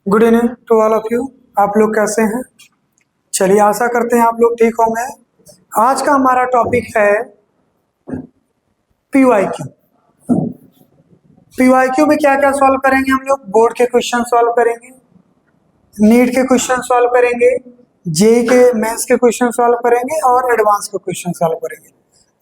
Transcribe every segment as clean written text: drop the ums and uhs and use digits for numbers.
Good evening to all of you. आप लोग कैसे हैं? चलिए, आशा करते हैं आप लोग ठीक होंगे। आज का हमारा टॉपिक है पीवाईक्यू। पीवाईक्यू में क्या क्या सॉल्व करेंगे हम लोग? बोर्ड के क्वेश्चन सॉल्व करेंगे, नीट के क्वेश्चन सॉल्व करेंगे, जेई के मेंस के क्वेश्चन सॉल्व करेंगे और एडवांस के क्वेश्चन सॉल्व करेंगे।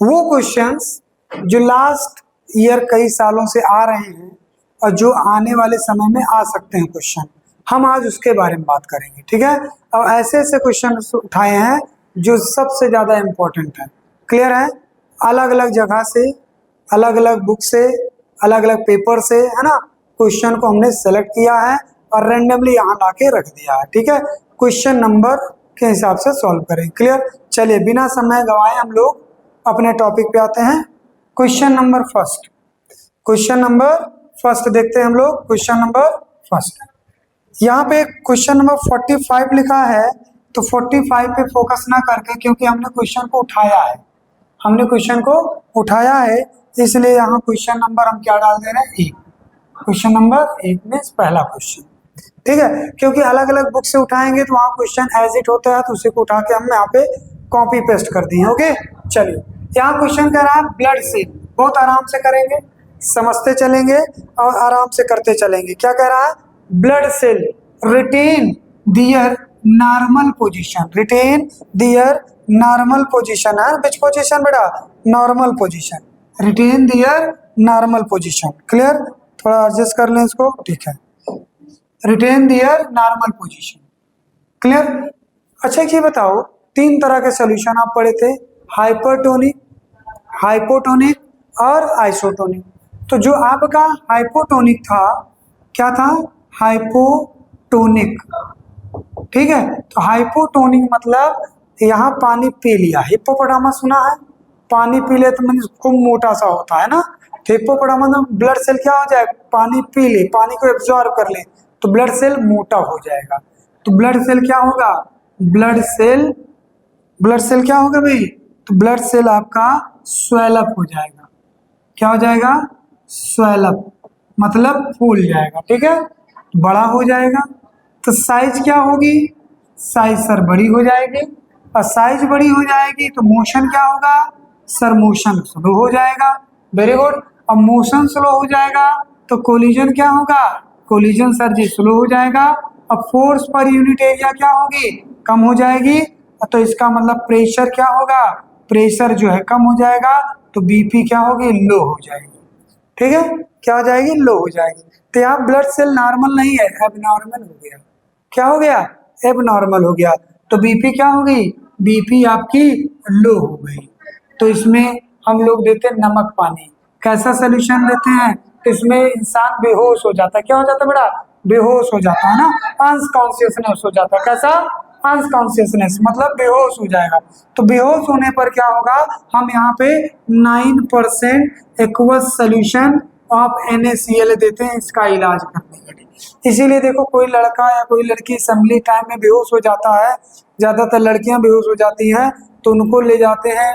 वो क्वेश्चंस जो लास्ट ईयर कई सालों से आ रहे हैं और जो आने वाले समय में आ सकते हैं क्वेश्चन, हम आज उसके बारे में बात करेंगे। ठीक है? और ऐसे ऐसे क्वेश्चन उठाए हैं जो सबसे ज्यादा इंपॉर्टेंट है। क्लियर है? अलग अलग जगह से, अलग अलग बुक से, अलग अलग पेपर से, है ना, क्वेश्चन को हमने सेलेक्ट किया है और रेंडमली यहाँ ला के रख दिया है। ठीक है? क्वेश्चन नंबर के हिसाब से सॉल्व करें। क्लियर? चलिए, बिना समय गवाए हम लोग अपने टॉपिक पे आते हैं। Question number first, question number first देखते हैं हम लोग। क्वेश्चन नंबर फर्स्ट, यहाँ पे क्वेश्चन नंबर 45 लिखा है, तो 45 पे फोकस ना करके, क्योंकि हमने क्वेश्चन को उठाया है, हमने क्वेश्चन को उठाया है, इसलिए यहाँ क्वेश्चन नंबर हम क्या डाल दे रहे हैं? 1। क्वेश्चन नंबर 1 में पहला क्वेश्चन। ठीक है? क्योंकि अलग अलग बुक से उठाएंगे तो वहाँ क्वेश्चन एज इट होता है, तो उसी को उठा के हम यहाँ पे कॉपी पेस्ट कर दिए। ओके, चलिए, यहाँ क्वेश्चन कह रहा है ब्लड सेल। बहुत आराम से करेंगे, समझते चलेंगे और आराम से करते चलेंगे। क्या कह रहा है? ब्लड सेल रिटेन दियर नॉर्मल पोजीशन, रिटेन दियर नॉर्मल पोजीशन है। विच पोजीशन बेटा? नॉर्मल पोजीशन, रिटेन दियर नॉर्मल पोजीशन। क्लियर? थोड़ा एडजस्ट कर लें इसको। ठीक है, रिटेन दियर नॉर्मल पोजीशन। क्लियर? अच्छा, ये बताओ, 3 तरह के सॉल्यूशन आप पढ़े थे, हाइपरटोनिक, हाइपोटोनिक और आइसोटोनिक। तो जो आपका हाइपोटोनिक था, क्या था? हाइपोटोनिक। ठीक है? तो हाइपोटोनिक मतलब यहाँ पानी पी लिया। हिप्पोपोटामस सुना है? पानी पी ले तो मतलब खूब मोटा सा होता है ना। तो हिप्पोपोटामस में ब्लड सेल क्या हो जाए? पानी पी ले, पानी को एब्जॉर्ब कर ले, तो ब्लड सेल मोटा हो जाएगा। तो ब्लड सेल क्या होगा? ब्लड सेल क्या होगा भाई? तो ब्लड सेल आपका स्वेलअप हो जाएगा। क्या हो जाएगा? स्वेलअप, मतलब फूल जाएगा। ठीक है? बड़ा हो जाएगा। तो साइज क्या होगी? साइज सर बड़ी हो जाएगी, और साइज बड़ी हो जाएगी तो मोशन क्या होगा? सर मोशन स्लो हो जाएगा। Very good. अब मोशन स्लो हो जाएगा तो कोलिजन क्या होगा? कोलिजन सर जी स्लो हो जाएगा। अब फोर्स पर यूनिट एरिया क्या होगी? कम हो जाएगी। तो इसका मतलब प्रेशर क्या होगा? प्रेशर जो है कम हो जाएगा, तो बीपी क्या होगी? लो हो जाएगी। ठीक है? क्या हो जाएगी? लो हो जाएगी। तो यहाँ ब्लड सेल नॉर्मल नहीं है, एबनॉर्मल हो गया। क्या हो गया? एबनॉर्मल हो गया। तो बीपी क्या हो गई? बीपी आपकी लो हो गई। तो इसमें हम लोग देते हैं नमक पानी। कैसा सोल्यूशन देते हैं? तो इसमें इंसान बेहोश हो जाता है। क्या हो जाता है बेटा? बेहोश हो जाता है ना, अनकॉन्शियसनेस हो जाता है। कैसा? अनकॉन्शियसनेस मतलब बेहोश हो जाएगा। तो बेहोश होने पर क्या होगा? हम यहाँ पे 9% एक्वस सोल्यूशन ऑफ NaCl देते हैं इसका इलाज करने के लिए। इसीलिए देखो, कोई लड़का या कोई लड़की असेंबली टाइम में बेहोश हो जाता है, ज्यादातर लड़कियां बेहोश हो जाती हैं, तो उनको ले जाते हैं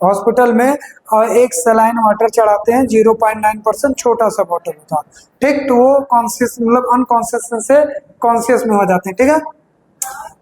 हॉस्पिटल में और एक सलाइन वाटर चढ़ाते हैं। 0.9% छोटा सा बॉटल होता है। ठीक? तो वो कॉन्शियस मतलब अनकॉन्शियस से कॉन्शियस में हो जाते हैं। ठीक है?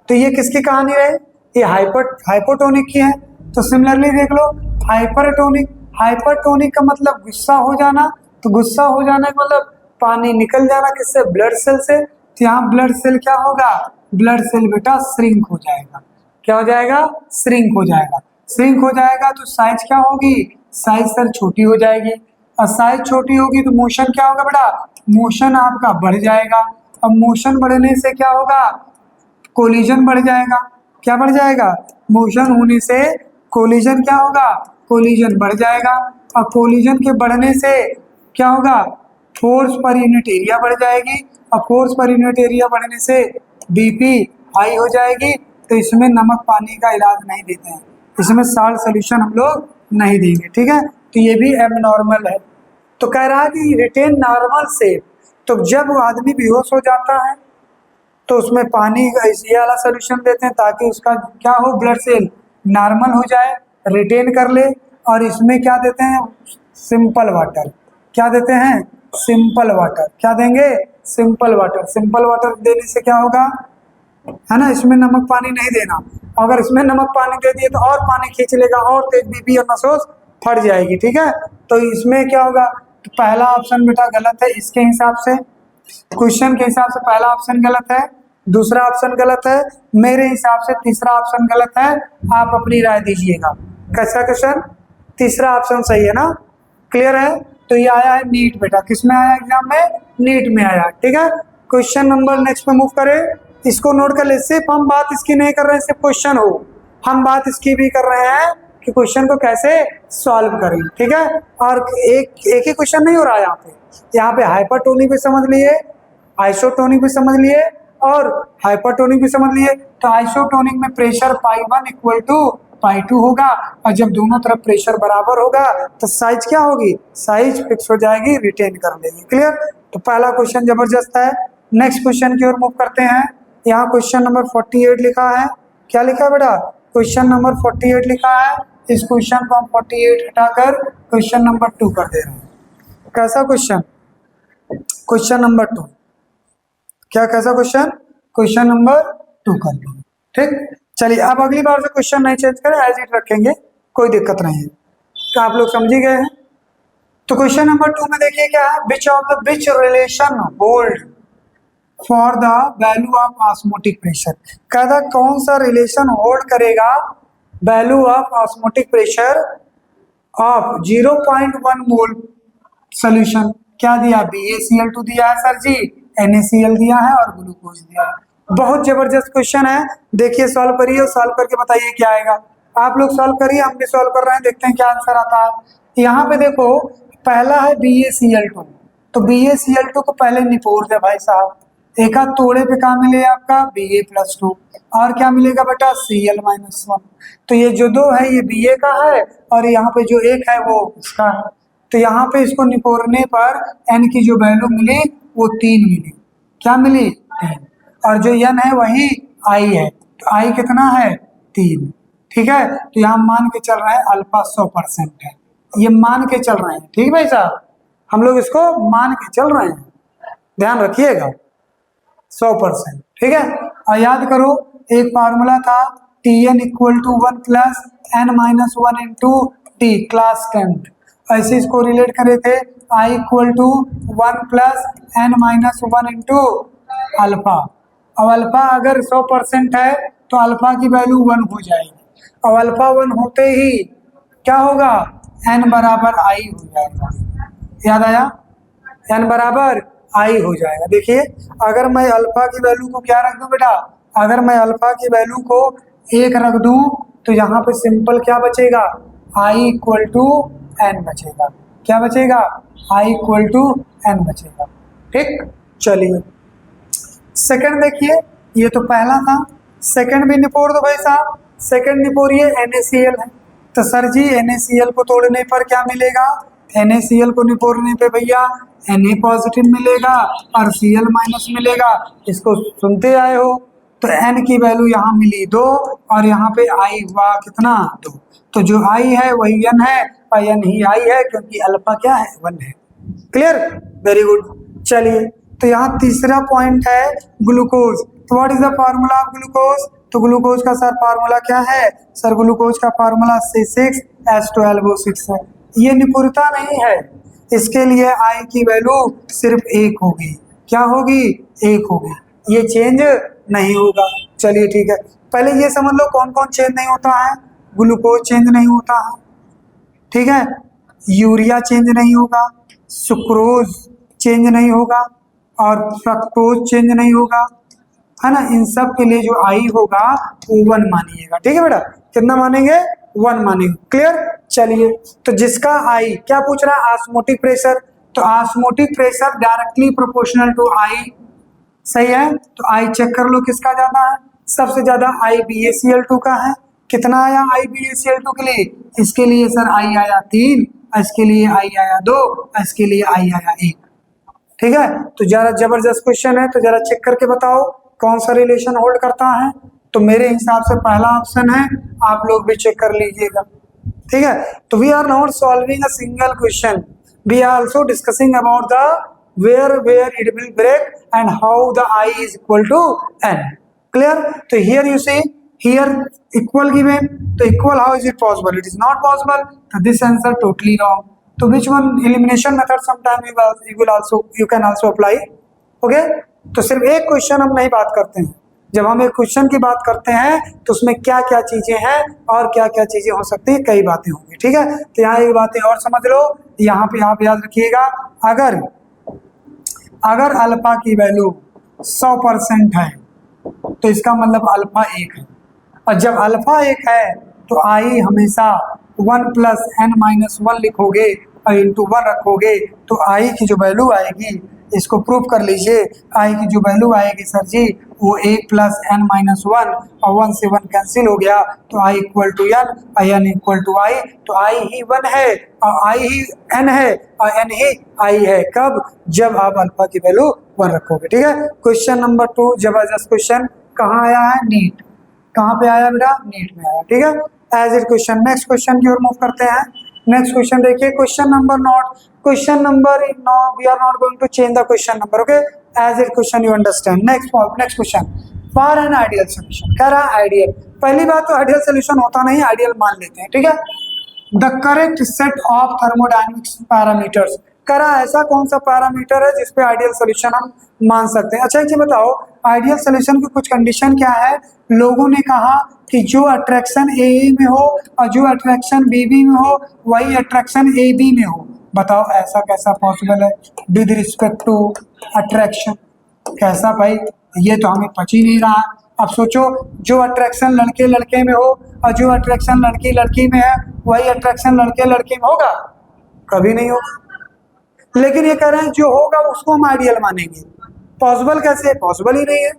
तो ये किसकी कहानी है? ये हाइपोटोनिक की है। तो सिमिलरली देख लो, हाइपरटोनिक। हाइपरटोनिक का मतलब गुस्सा हो जाना। तो गुस्सा हो जाने का मतलब पानी निकल जाना, किससे? ब्लड सेल से। तो यहाँ ब्लड सेल क्या होगा? ब्लड सेल बेटा श्रिंक हो जाएगा। क्या हो जाएगा? श्रिंक हो जाएगा। श्रिंक हो जाएगा तो साइज क्या होगी? साइज सर छोटी हो जाएगी। और साइज छोटी होगी तो मोशन क्या होगा बेटा? मोशन आपका बढ़ जाएगा। अब मोशन बढ़ने से क्या होगा? कोलिजन बढ़ जाएगा। क्या बढ़ जाएगा? मोशन होने से कोलिजन क्या होगा? कोलिजन बढ़ जाएगा। और कोलिजन के बढ़ने से क्या होगा? फोर्स पर यूनिट एरिया बढ़ जाएगी। और फोर्स पर यूनिट एरिया बढ़ने से बीपी हाई हो जाएगी। तो इसमें नमक पानी का इलाज नहीं देते हैं, इसमें साल्ट सोल्यूशन हम लोग नहीं देंगे। ठीक है? तो ये भी एबनॉर्मल है। तो कह रहा है कि रिटेन नॉर्मल से, तो जब वो आदमी बेहोश हो जाता है तो उसमें पानी ये वाला सोल्यूशन देते हैं ताकि उसका क्या हो, ब्लड सेल नॉर्मल हो जाए, रिटेन कर ले। और इसमें क्या देते हैं, सिंपल वाटर। क्या देते हैं, सिंपल वाटर। क्या देंगे, सिंपल वाटर। सिंपल वाटर देने से क्या होगा, है ना, इसमें नमक पानी नहीं देना। अगर इसमें नमक पानी दे दिए तो और पानी खींच लेगा और तेज बीपी और नसोस फट जाएगी। ठीक है, तो इसमें क्या होगा, तो पहला ऑप्शन बेटा गलत है इसके हिसाब से, क्वेश्चन के हिसाब से पहला ऑप्शन गलत है, दूसरा ऑप्शन गलत है, मेरे हिसाब से तीसरा ऑप्शन गलत है। आप अपनी राय दीजिएगा। कैसा क्वेश्चन, तीसरा ऑप्शन सही है ना, क्लियर है। तो ये आया है नीट बेटा, किसमें आया एग्जाम में, नीट में आया। ठीक है, क्वेश्चन नंबर नेक्स्ट पे मूव करें, इसको नोट कर ले। सिर्फ हम बात इसकी नहीं कर रहे हैं सिर्फ क्वेश्चन हो, हम बात इसकी भी कर रहे हैं कि क्वेश्चन को कैसे सॉल्व करें। ठीक है, और एक ही क्वेश्चन नहीं हो रहा है यहाँ पे हाइपरटोनिक भी समझ लिए, आइसोटोनिक भी समझ लिए और हाइपरटोनिक भी समझ लिए। तो आइसोटोनिक में प्रेशर पाई 1 इक्वल टू पाई 2 होगा, और जब दोनों तरफ प्रेशर बराबर होगा तो साइज क्या होगी, साइज फिक्स हो जाएगी, रिटेन कर लेगी। क्लियर, तो पहला क्वेश्चन जबरदस्त है। नेक्स्ट क्वेश्चन की ओर मूव करते हैं। यहाँ क्वेश्चन नंबर 48 लिखा है। क्या लिखा है बेटा, क्वेश्चन नंबर 48 लिखा है। इस क्वेश्चन को हम 48 हटाकर क्वेश्चन नंबर 2 कर दे रहे हैं। कैसा क्वेश्चन, क्वेश्चन नंबर 2, क्या कैसा क्वेश्चन, क्वेश्चन नंबर 2 कर लो। ठीक, चलिए अब अगली बार से क्वेश्चन नहीं चेंज करें, एज इट रखेंगे, कोई दिक्कत नहीं है। तो आप लोग समझ ही गए हैं। तो क्वेश्चन नंबर 2 में देखिए क्या है, which relation hold for the value of osmotic pressure. कहता कौन सा रिलेशन होल्ड करेगा value of osmotic pressure of 0.1 mole solution. क्या दिया, BaCl2 दिया है सर जी, NaCl दिया है और ग्लूकोज दिया है। बहुत जबरदस्त क्वेश्चन है, देखिए सॉल्व करिए और सॉल्व करके बताइए क्या आएगा। आप लोग सॉल्व करिए, हम भी सॉल्व कर रहे हैं, देखते हैं क्या आंसर आता है। यहाँ पे देखो पहला है BaCl2, तो BaCl2 को पहले निपोर दे भाई साहब, एक हाथ तोड़े पे क्या मिले आपका Ba+2 और क्या मिलेगा बेटा Cl-1। तो ये जो 2 है ये Ba का है और यहाँ पे जो 1 है वो इसका है। तो यहाँ पे इसको निपोरने पर N की जो वैल्यू मिली वो 3 मिली। क्या मिली, 3। और जो N है वही I है, तो I कितना है, 3। ठीक है, तो यहाँ मान के चल रहे हैं अल्फा 100% है, ये मान के चल रहे हैं। ठीक भाई साहब, हम लोग इसको मान के चल रहे हैं, ध्यान रखिएगा 100%। ठीक है, और याद करो एक फार्मूला था Tn equal to 1 plus n-1 into T class 10, ऐसे इसको रिलेट करे थे I equal to 1 plus n-1 into alpha. अब अल्फा अगर 100% है तो अल्फा की वैल्यू 1 हो जाएगी, और अल्फा 1 होते ही क्या होगा, n बराबर I हो जाएगा। याद आया, n बराबर I हो जाएगा। देखिए अगर मैं अल्फा की वैल्यू को क्या रख दूं बेटा, अगर मैं अल्फा की वैल्यू को 1 रख दूं तो यहाँ पे सिंपल क्या बचेगा, I इक्वल टू n बचेगा। क्या बचेगा, I इक्वल टू n बचेगा। ठीक, चलिए सेकंड देखिए, ये तो पहला था, सेकंड भी निपोर दो भाई साहब। सेकंड निपोरिए, NaCl है, तो सर जी NaCl को तोड़ने पर क्या मिलेगा, NaCl को निपोरने पे भैया Na पॉजिटिव मिलेगा और Cl माइनस मिलेगा। इसको सुनते आए हो, तो N की वैल्यू यहाँ मिली 2 और यहाँ पे I हुआ कितना, 2। तो जो I है वही N है और N ही I है क्योंकि अल्फा क्या है, 1 है। Clear, very good. चलिए तो यहाँ तीसरा पॉइंट है ग्लूकोज। तो what is the formula of glucose, तो ग्लूकोज का सर फार्मूला क्या है, सर ग्लूकोज का फार्मूला C6H12O6 है। ये निपुणता नहीं है, इसके लिए I की वैल्यू सिर्फ 1 होगी। क्या होगी, 1 होगी, ये चेंज नहीं होगा। चलिए ठीक है, पहले ये समझ लो कौन कौन चेंज नहीं होता है। ग्लूकोज चेंज नहीं होता है, ठीक है, यूरिया चेंज नहीं होगा, सुक्रोज चेंज नहीं होगा और फ्रक्टोज चेंज नहीं होगा, है ना। इन सब के लिए जो I होगा वो 1 मानिएगा। ठीक है बेटा, कितना मानेंगे, 1 मानेंगे। क्लियर, चलिए तो जिसका I क्या पूछ रहा है, ऑस्मोटिक प्रेशर, तो osmotic pressure directly proportional to I, सही है। तो I चेक कर लो किसका ज्यादा है, सबसे ज्यादा I BaCl2 का है। कितना आया I BaCl2 के लिए, इसके लिए सर I आया 3, इसके लिए I आया 2, इसके लिए I आया 1। ठीक है, तो जरा जबरदस्त क्वेश्चन है, तो जरा चेक करके बताओ कौन सा रिलेशन होल्ड करता है? तो मेरे हिसाब से पहला ऑप्शन है, आप लोग भी चेक कर लीजिएगा। ठीक है, तो we are not solving a single question, we are also discussing about the where it will break and how the I is equal to n. Clear? So here you see, here equal given, so equal, how is it possible? It is not possible. So this answer totally wrong. So which one? Elimination method sometime you can also apply. Okay? तो सिर्फ एक question हम नहीं बात करते हैं, जब हम एक क्वेश्चन की बात करते हैं तो उसमें क्या क्या चीजें हैं और क्या क्या चीजें हो सकती है, कई बातें होंगी। ठीक है, तो यहाँ एक बातें और समझ लो, यहाँ पे आप याद रखिएगा, अगर अल्फा की वैल्यू 100% है तो इसका मतलब अल्फा 1 है, और जब अल्फा 1 है तो आई हमेशा 1 + n-1 लिखोगे और इंटू 1 रखोगे, तो आई की जो वैल्यू आएगी, इसको प्रूव कर लीजिए, आई की जो वैल्यू आएगी सर जी वो 1 + n-1, और 1 से 1 कैंसिल हो गया, तो आई इक्वल टू n और n इक्वल टू आई, तो आई ही 1 है और आई ही n है और n ही आई है। कब? जब आप अल्फा की वैल्यू 1 रखोगे। ठीक है, क्वेश्चन नंबर 2 जबरदस्त क्वेश्चन, कहाँ आया है? नीट। कहाँ पे आया बेटा? नीट में आया। ठीक है, as it question. Next question की ओर मूव करते हैं। नेक्स्ट क्वेश्चन देखिए, question number now we are not going to change the question number, okay, as it question you understand. Next question, for an ideal solution, कह रहा है ideal. पहली बात तो आइडियल सोल्यूशन होता नहीं, आइडियल मान लेते हैं। ठीक है, the correct set of thermodynamics parameters, कह रहा है ऐसा कौन सा पैरामीटर है जिसपे आइडियल सोल्यूशन हम मान सकते हैं। अच्छा, ये बताओ आइडियल सोल्यूशन की कुछ कंडीशन क्या है? लोगों ने कहा कि जो अट्रैक्शन ए में हो और जो अट्रैक्शन बी में हो वही अट्रैक्शन ए बी में हो। बताओ ऐसा कैसा पॉसिबल है विद रिस्पेक्ट टू अट्रैक्शन? कैसा भाई, ये तो हमें पच ही नहीं रहा। अब सोचो, जो अट्रैक्शन लड़के लड़के में हो और जो अट्रैक्शन लड़की लड़की में है वही अट्रैक्शन लड़के लड़के में होगा? कभी नहीं होगा। लेकिन ये कह रहे हैं जो होगा उसको हम आइडियल मानेंगे। पॉसिबल कैसे? पॉसिबल ही नहीं है।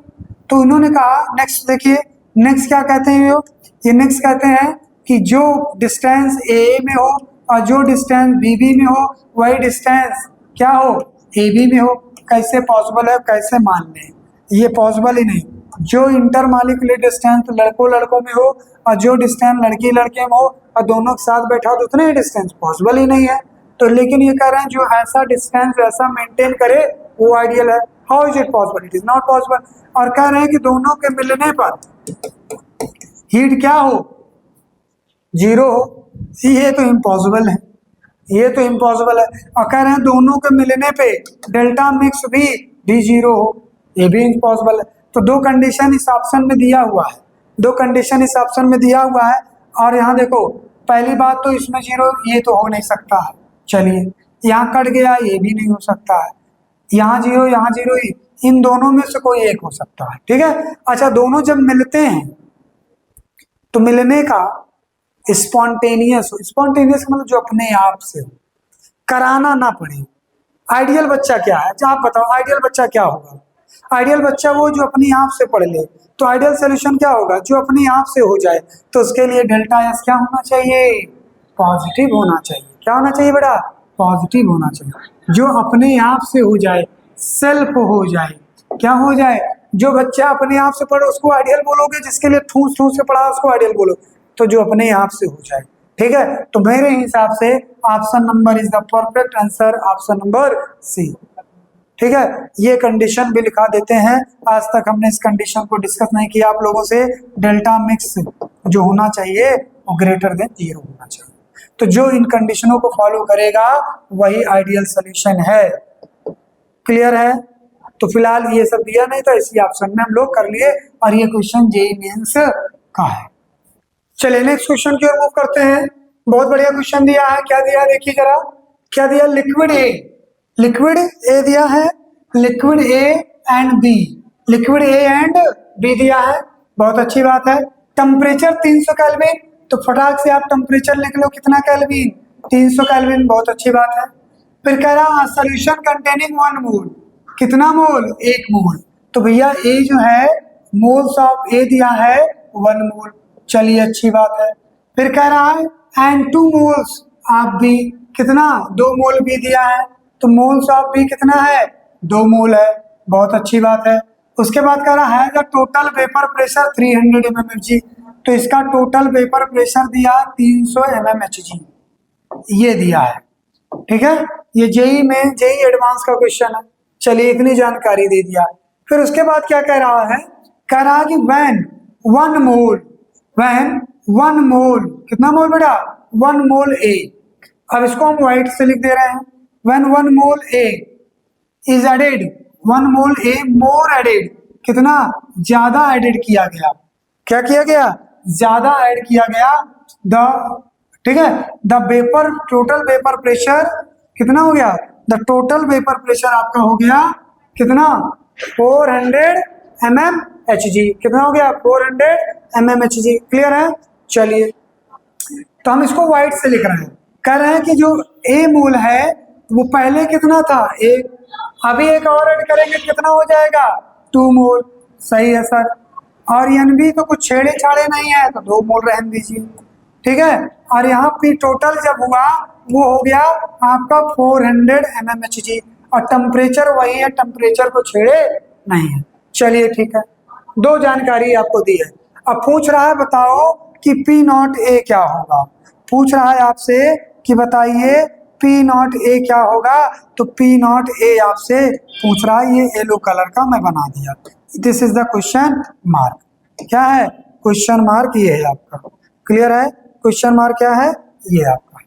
तो उन्होंने कहा, नेक्स्ट देखिए, नेक्स्ट क्या कहते हैं ये नेक्स्ट कहते हैं कि जो डिस्टेंस ए में हो और जो डिस्टेंस बी में हो वही डिस्टेंस क्या हो? ए बी में हो। कैसे पॉसिबल है? कैसे मान लें? ये पॉसिबल ही नहीं। जो इंटरमॉलिक्यूलर डिस्टेंस लड़कों में हो और जो डिस्टेंस लड़की लड़के में हो और दोनों के साथ बैठा तो उतने ही डिस्टेंस, पॉसिबल ही नहीं है। तो लेकिन ये कह रहे हैं जो ऐसा डिस्टेंस वैसा मेंटेन करे वो आइडियल है। How is it possible? It is not possible. और कह रहे हैं कि दोनों के मिलने पर हीट क्या हो? 0 हो। ये तो इम्पॉसिबल है, ये तो इम्पॉसिबल है। और कह रहे हैं दोनों के मिलने पे डेल्टा मिक्स भी 0 हो, ये भी इम्पॉसिबल है। तो दो कंडीशन इस ऑप्शन में दिया हुआ है, दो कंडीशन इस ऑप्शन में दिया हुआ है। और यहाँ देखो, पहली बात तो इसमें 0 ये तो हो नहीं सकता है। चलिए, यहाँ कट गया, ये भी नहीं हो सकता है। यहाँ 0 यहाँ 0, इन दोनों में से कोई एक हो सकता है। ठीक है, अच्छा, दोनों जब मिलते हैं तो मिलने का स्पॉन्टेनियस मतलब जो अपने आप से हो, कराना ना पड़े। आइडियल बच्चा क्या है? अच्छा आप बताओ, आइडियल बच्चा क्या होगा? आइडियल बच्चा वो जो अपने आप से पढ़ ले। तो आइडियल सोल्यूशन क्या होगा? जो अपने आप से हो जाए। तो उसके लिए डेल्टा एस क्या होना चाहिए? पॉजिटिव होना चाहिए। क्या होना चाहिए बेटा? पॉजिटिव होना चाहिए। जो अपने आप से हो जाए, सेल्फ हो जाए, क्या हो जाए? जो बच्चा अपने आप से पढ़े उसको आइडियल बोलोगे, जिसके लिए ठूस ठूस से पढ़ा उसको आइडियल बोलो। तो जो अपने आप से हो जाए। ठीक है, तो मेरे हिसाब से option number is the perfect answer, option number C. ठीक है, ये कंडीशन भी लिखा देते हैं। आज तक हमने इस कंडीशन को डिस्कस नहीं किया आप लोगों से। डेल्टा मिक्स जो होना चाहिए वो ग्रेटर देन 0 होना चाहिए। तो जो इन कंडीशनों को फॉलो करेगा वही आइडियल सोल्यूशन है। क्लियर है? तो फिलहाल ये सब दिया नहीं था, इसी ऑप्शन में हम लोग कर लिए, और ये क्वेश्चन जेईई मेंस का है। चलिए नेक्स्ट क्वेश्चन की ओर मूव करते हैं। बहुत बढ़िया क्वेश्चन दिया है। क्या दिया देखिए जरा, क्या दिया? लिक्विड ए दिया है, liquid A and B, liquid A and B दिया है। बहुत अच्छी बात है। टेम्परेचर 300 केल्विन, तो फटाक से आप टेम्परेचर लिख लो, कितना केल्विन? 300 केल्विन। बहुत अच्छी बात है। फिर कह रहा सॉल्यूशन कंटेनिंग 1 मोल, कितना मोल? 1 मोल। तो भैया ए जो है मोल्स ऑफ ए दिया है 1 मोल। चलिए अच्छी बात है। फिर कह रहा है एंड 2 मोल्स ऑफ बी, कितना? 2 मोल बी दिया है। तो मोल्स ऑफ बी कितना है? 2 मोल है। बहुत अच्छी बात है। उसके बाद कह रहा है the total vapour pressure 300 mmHg, तो इसका टोटल वेपर प्रेशर दिया 300 mmHg, ये दिया है। ठीक है, ये जेई में जेई एडवांस का क्वेश्चन है। चलिए इतनी जानकारी दे दिया। फिर उसके बाद क्या कह रहा है, कह रहा है कि व्हेन 1 मोल, कितना मोल बेटा, 1 मोल ए, अब इसको हम व्हाइट से लिख दे रहे हैं, when 1 mole A is added, 1 mole A more added, कितना ज्यादा एडेड किया गया, क्या किया गया, ज्यादा ऐड किया गया, द, ठीक है, the vapour total vapour pressure कितना हो गया, द टोटल वेपर प्रेशर आपका हो गया कितना 400 mmHg, कितना हो गया 400 mmHg, क्लियर है। चलिए तो हम इसको व्हाइट से लिख रहे हैं, कह रहे हैं कि जो ए मोल है वो पहले कितना था एक, अभी एक और ऐड करेंगे कितना हो जाएगा 2 मोल, सही है सर। और एनबी तो कुछ छेड़े छाड़े नहीं है तो 2 मोल रहने दीजिए, ठीक है। और यहाँ पी टोटल जब हुआ वो हो गया आपका 400 mmHg, और टेम्परेचर वही है, टेम्परेचर को छेड़े नहीं है। चलिए ठीक है, 2 जानकारी आपको दी है। अब पूछ रहा है बताओ कि पी नॉट ए क्या होगा, पूछ रहा है आपसे कि बताइए पी नॉट ए क्या होगा, तो पी नॉट ए आपसे पूछ रहा है, ये येलो कलर का मैं बना दिया, this is the question mark, क्या है क्वेश्चन मार्क, ये है आपका, क्लियर है, क्वेश्चन मार्क क्या है ये आपका,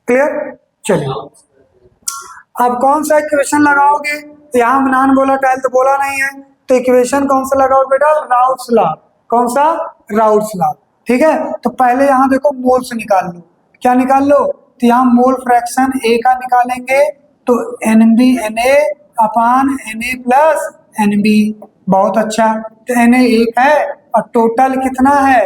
क्लियर। चलिए अब कौन सा इक्वेशन लगाओगे, यहाँ नॉन वोलेटाइल तो बोला नहीं है, तो इक्वेशन कौन सा लगाओ बेटा, राउट्स लॉ, कौन सा, राउट्स लॉ, ठीक है। तो पहले यहाँ देखो मोल्स निकाल लो, क्या निकाल लो, तो यहाँ मोल फ्रैक्शन ए का निकालेंगे, तो n B n A upon n A plus n B, बहुत अच्छा, तो एन ए 1 है और टोटल कितना है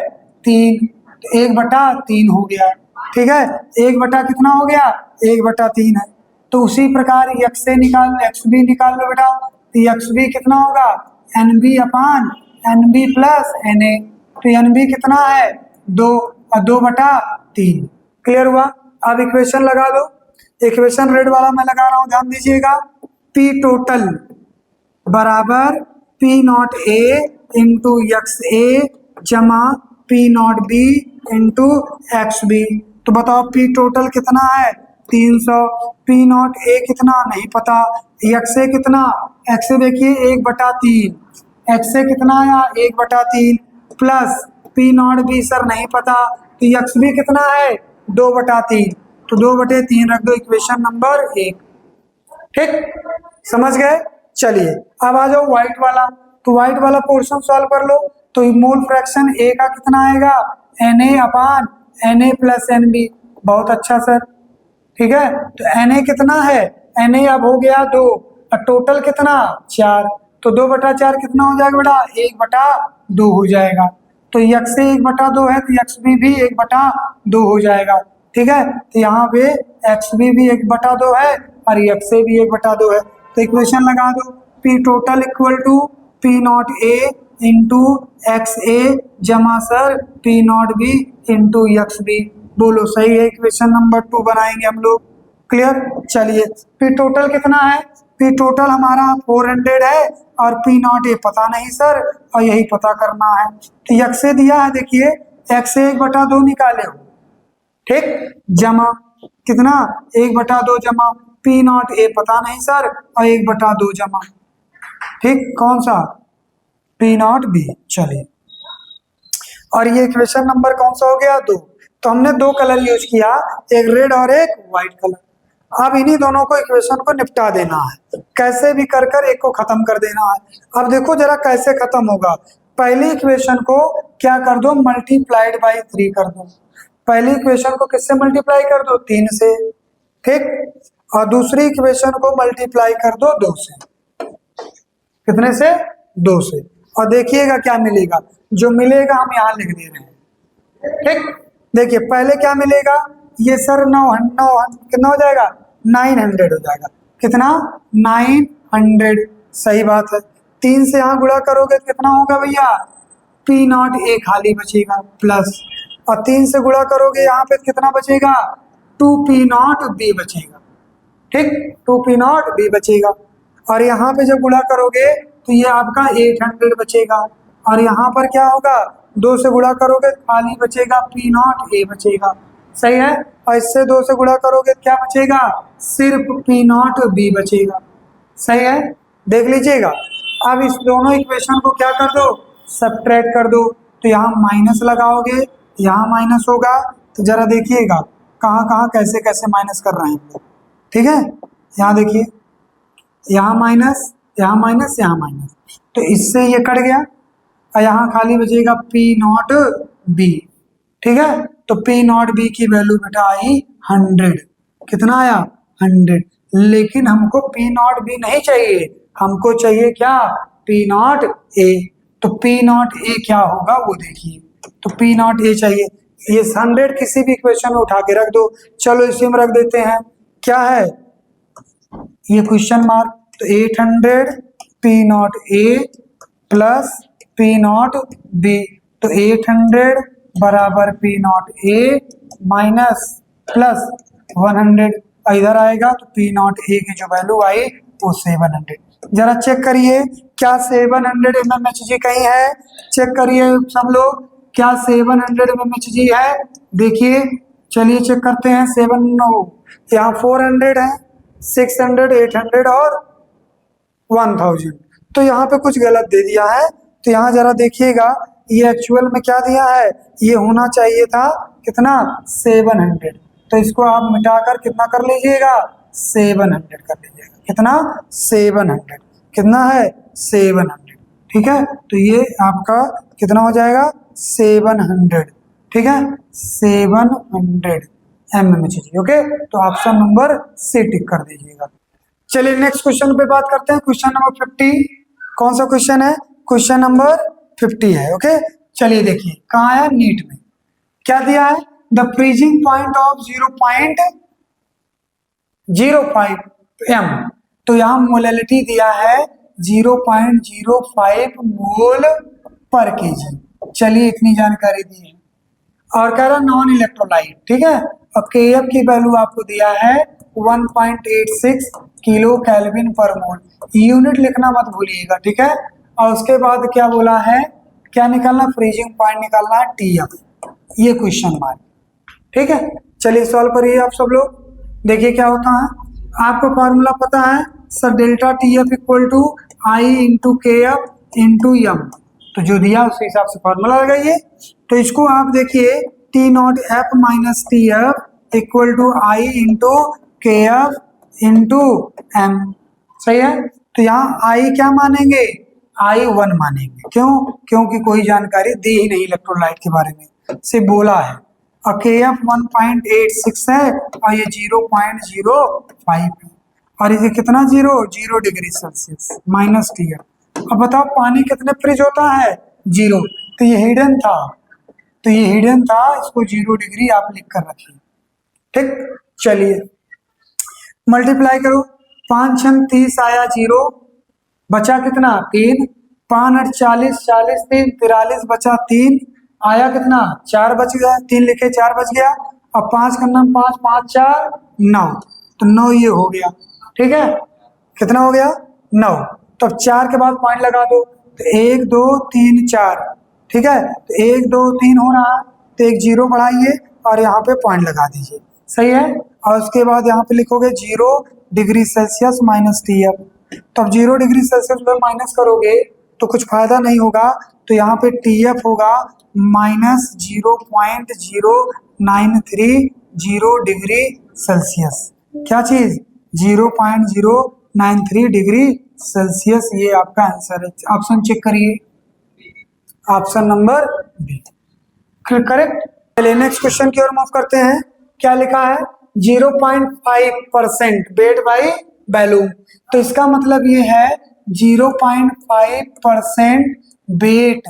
3, तो 1/3 हो गया, ठीक है, 1 कितना हो गया 1/3 है। तो उसी प्रकार एक्स से निकाल, एक्स बी निकाल लो बेटा, तो एक्स बी कितना होगा n B upon n B plus n A, तो एन बी कितना है 2 और 2/3, क्लियर हुआ। अब इक्वेशन लगा दो, इक्वेशन रेड वाला मैं लगा रहा हूं, ध्यान दीजिएगा, पी टोटल बराबर P naught A into X A जमा P not B into X B, तो बताओ पी टोटल कितना है 300, पी नॉट ए कितना नहीं पता, एक्स ए कितना, एक्स ए देखिए 1/3, एक्स ए कितना आया 1/3 plus P not be sir नहीं पता, तो एक्स बी कितना है 2/3, तो 2/3 रख दो इक्वेशन नंबर 1, ठीक, समझ गए। चलिए अब आ जाओ व्हाइट वाला, तो व्हाइट वाला पोर्शन सॉल्व कर लो, तो मोल फ्रैक्शन ए का कितना आएगा n A upon n A plus n B, बहुत अच्छा सर, ठीक है। तो एन ए कितना है, एन ए अब हो गया 2 और टोटल कितना 4, तो 2/4 कितना हो जाएगा बेटा 1/2 हो जाएगा, तो एक्स ए 1/2 है तो एक्स बी भी 1/2 हो जाएगा, ठीक है। तो यहाँ पे एक्स बी भी 1/2 है और एक्स ए भी 1/2 है, तो इक्वेशन लगा दो, P total equal to P naught A into X A जमा sir P not B into X B, बोलो सही है, इक्वेशन नंबर 2 बनाएंगे हम लोग, क्लियर। चलिए पी टोटल कितना है, पी टोटल हमारा 400 है और पी नॉट ए पता नहीं सर, और यही पता करना है, तो एक्स ए दिया है, देखिए एक्स ए 1/2 निकाले हो, ठीक, जमा कितना 1/2 जमा पी नॉट ए पता नहीं सर और 1/2 जमा, ठीक, कौन सा पी नॉट बी। चलिए और ये इक्वेशन नंबर कौन सा हो गया 2, तो हमने 2 कलर यूज किया, एक रेड और एक व्हाइट कलर। अब इन्हीं दोनों को इक्वेशन को निपटा देना है, कैसे भी कर कर एक को खत्म कर देना है। अब देखो जरा कैसे खत्म होगा, पहली इक्वेशन को क्या कर दो मल्टीप्लाइड बाई 3 कर दो, पहली इक्वेशन को किससे मल्टीप्लाई कर दो 3 से, ठीक, और दूसरी इक्वेशन को मल्टीप्लाई कर दो 2 से, कितने से 2 से, और देखिएगा क्या मिलेगा, जो मिलेगा हम यहाँ लिख दे रहे हैं, ठीक। देखिए पहले क्या मिलेगा, ये सर 900 कितना हो जाएगा 900 हो जाएगा, कितना 900, सही बात है। 3 से यहाँ गुणा करोगे तो कितना होगा भैया पी नॉट ए खाली बचेगा प्लस, और 3 से गुणा करोगे यहाँ पे कितना बचेगा 2 पी नॉट बी बचेगा, ठीक, 2 पी नॉट बी बचेगा, और यहाँ पे जब गुणा करोगे तो ये आपका 800 बचेगा। और यहाँ पर क्या होगा, 2 से गुणा करोगे खाली बचेगा पी नॉट ए बचेगा, सही है। और इससे 2 से गुणा करोगे क्या बचेगा, सिर्फ पी नॉट बी बचेगा, सही है। देख लीजिएगा, अब इस दोनों इक्वेशन को क्या कर दो, सब्ट्रैक्ट कर दो। तो यहाँ माइनस लगाओगे, यहाँ माइनस होगा, तो जरा देखिएगा कहाँ कहाँ कैसे कैसे माइनस कर रहे हैं हम लोग, ठीक है। यहाँ देखिए, यहाँ माइनस, यहाँ माइनस, यहाँ माइनस, तो इससे ये कट गया और यहाँ खाली बचेगा पी नॉट बी, ठीक है। तो पी नॉट बी की वैल्यू बेटा आई 100, कितना आया 100। लेकिन हमको पी नॉट बी नहीं चाहिए, हमको चाहिए क्या, पी नॉट ए। तो पी नॉट ए क्या होगा वो देखिए, तो पी नॉट ए चाहिए। ये 100 किसी भी इक्वेशन में उठा के रख दो, चलो इसी में रख देते हैं, क्या है ये क्वेश्चन मार्क। तो 800 P naught A plus P not be, तो 800 बराबर पी नॉट ए माइनस प्लस 100 इधर आएगा, तो पी नॉट ए की जो वैल्यू आई वो 700। जरा चेक करिए क्या 700 mmHg कहीं है, चेक करिए सब लोग, क्या 700 mmHg है, देखिए चलिए चेक करते हैं। 7 नो, यहाँ 400 है, 600, 800 और 1000, तो यहाँ पे कुछ गलत दे दिया है। तो यहाँ जरा देखिएगा, ये एक्चुअल में क्या दिया है, ये होना चाहिए था कितना 700, तो इसको आप मिटाकर कितना कर लीजिएगा 700 कर लीजिएगा, कितना 700, कितना है 700, ठीक है। तो ये आपका कितना हो जाएगा 700, ठीक है 700 mmHg, ओके। तो ऑप्शन नंबर सी टिक कर दीजिएगा। चलिए नेक्स्ट क्वेश्चन पे बात करते हैं, क्वेश्चन नंबर 50। कौन सा क्वेश्चन है, क्वेश्चन नंबर 50 है, ओके। चलिए देखिए कहाँ है, नीट में क्या दिया है, the freezing point of 0.05 m, तो यहाँ मोलैलिटी दिया है 0.05 मोल पर केजी। चलिए इतनी जानकारी दी है, और कह रहा नॉन इलेक्ट्रोलाइट, ठीक है। और केएफ की वैल्यू आपको दिया है 1.86 किलो केल्विन पर मोल, यूनिट लिखना मत भूलिएगा, ठीक है। और उसके बाद क्या बोला है, क्या निकालना, फ्रीजिंग पॉइंट निकालना है टीएफ, ये क्वेश्चन मार्क, ठीक है। चलिए सॉल्व करिए आप सब लोग, देखिए क्या होता है। आपको फॉर्मूला पता है sir, delta TF equal to I into K F into M, तो जो दिया उस हिसाब से फॉर्मूला लगाइए। तो इसको आप देखिए T not F minus T F equal to I into K F into M, सही है। तो यहाँ आई क्या मानेंगे, आई 1 मानेंगे, क्यों, क्योंकि कोई जानकारी दी ही नहीं इलेक्ट्रोलाइट के बारे में, सिर्फ बोला है। और के एफ 1.86 है और ये 0.05 है, और ये कितना 0 डिग्री सेल्सियस माइनस टी है। अब बताओ पानी कितने फ्रीज होता है 0, तो ये हिडन था, तो ये हिडन था, इसको 0 डिग्री आप लिख कर रखिए, ठीक। चलिए मल्टीप्लाई करो, 5 6 30 आया 0, बचा कितना 3, 5 8 40, 40 3 43 बचा 3, आया कितना 4 बच गया, 3 लिखे 4 बच गया। अब 5 का नाम 5 5 4 9, तो 9 ये हो गया, ठीक है, कितना हो गया 9। तो अब 4 के बाद पॉइंट लगा दो, तो 1 2 3 4, ठीक है। तो 1 2 3 हो रहा है, तो एक 0 बढ़ाइए और यहाँ पे पॉइंट लगा दीजिए, सही है। और उसके बाद यहाँ पे लिखोगे 0 degree Celsius minus T F, तो अब 0 डिग्री सेल्सियस में माइनस करोगे तो कुछ फायदा नहीं होगा, तो यहाँ पे टी एफ होगा माइनस 0.0930 डिग्री सेल्सियस, क्या चीज 0.093 डिग्री सेल्सियस, ये आपका आंसर है। ऑप्शन चेक करिए, ऑप्शन नंबर बी करेक्ट। चलिए नेक्स्ट क्वेश्चन की ओर मूव करते हैं, क्या लिखा है 0.5% वेट बाई वॉल्यूम, तो इसका मतलब ये है 0.5% वेट,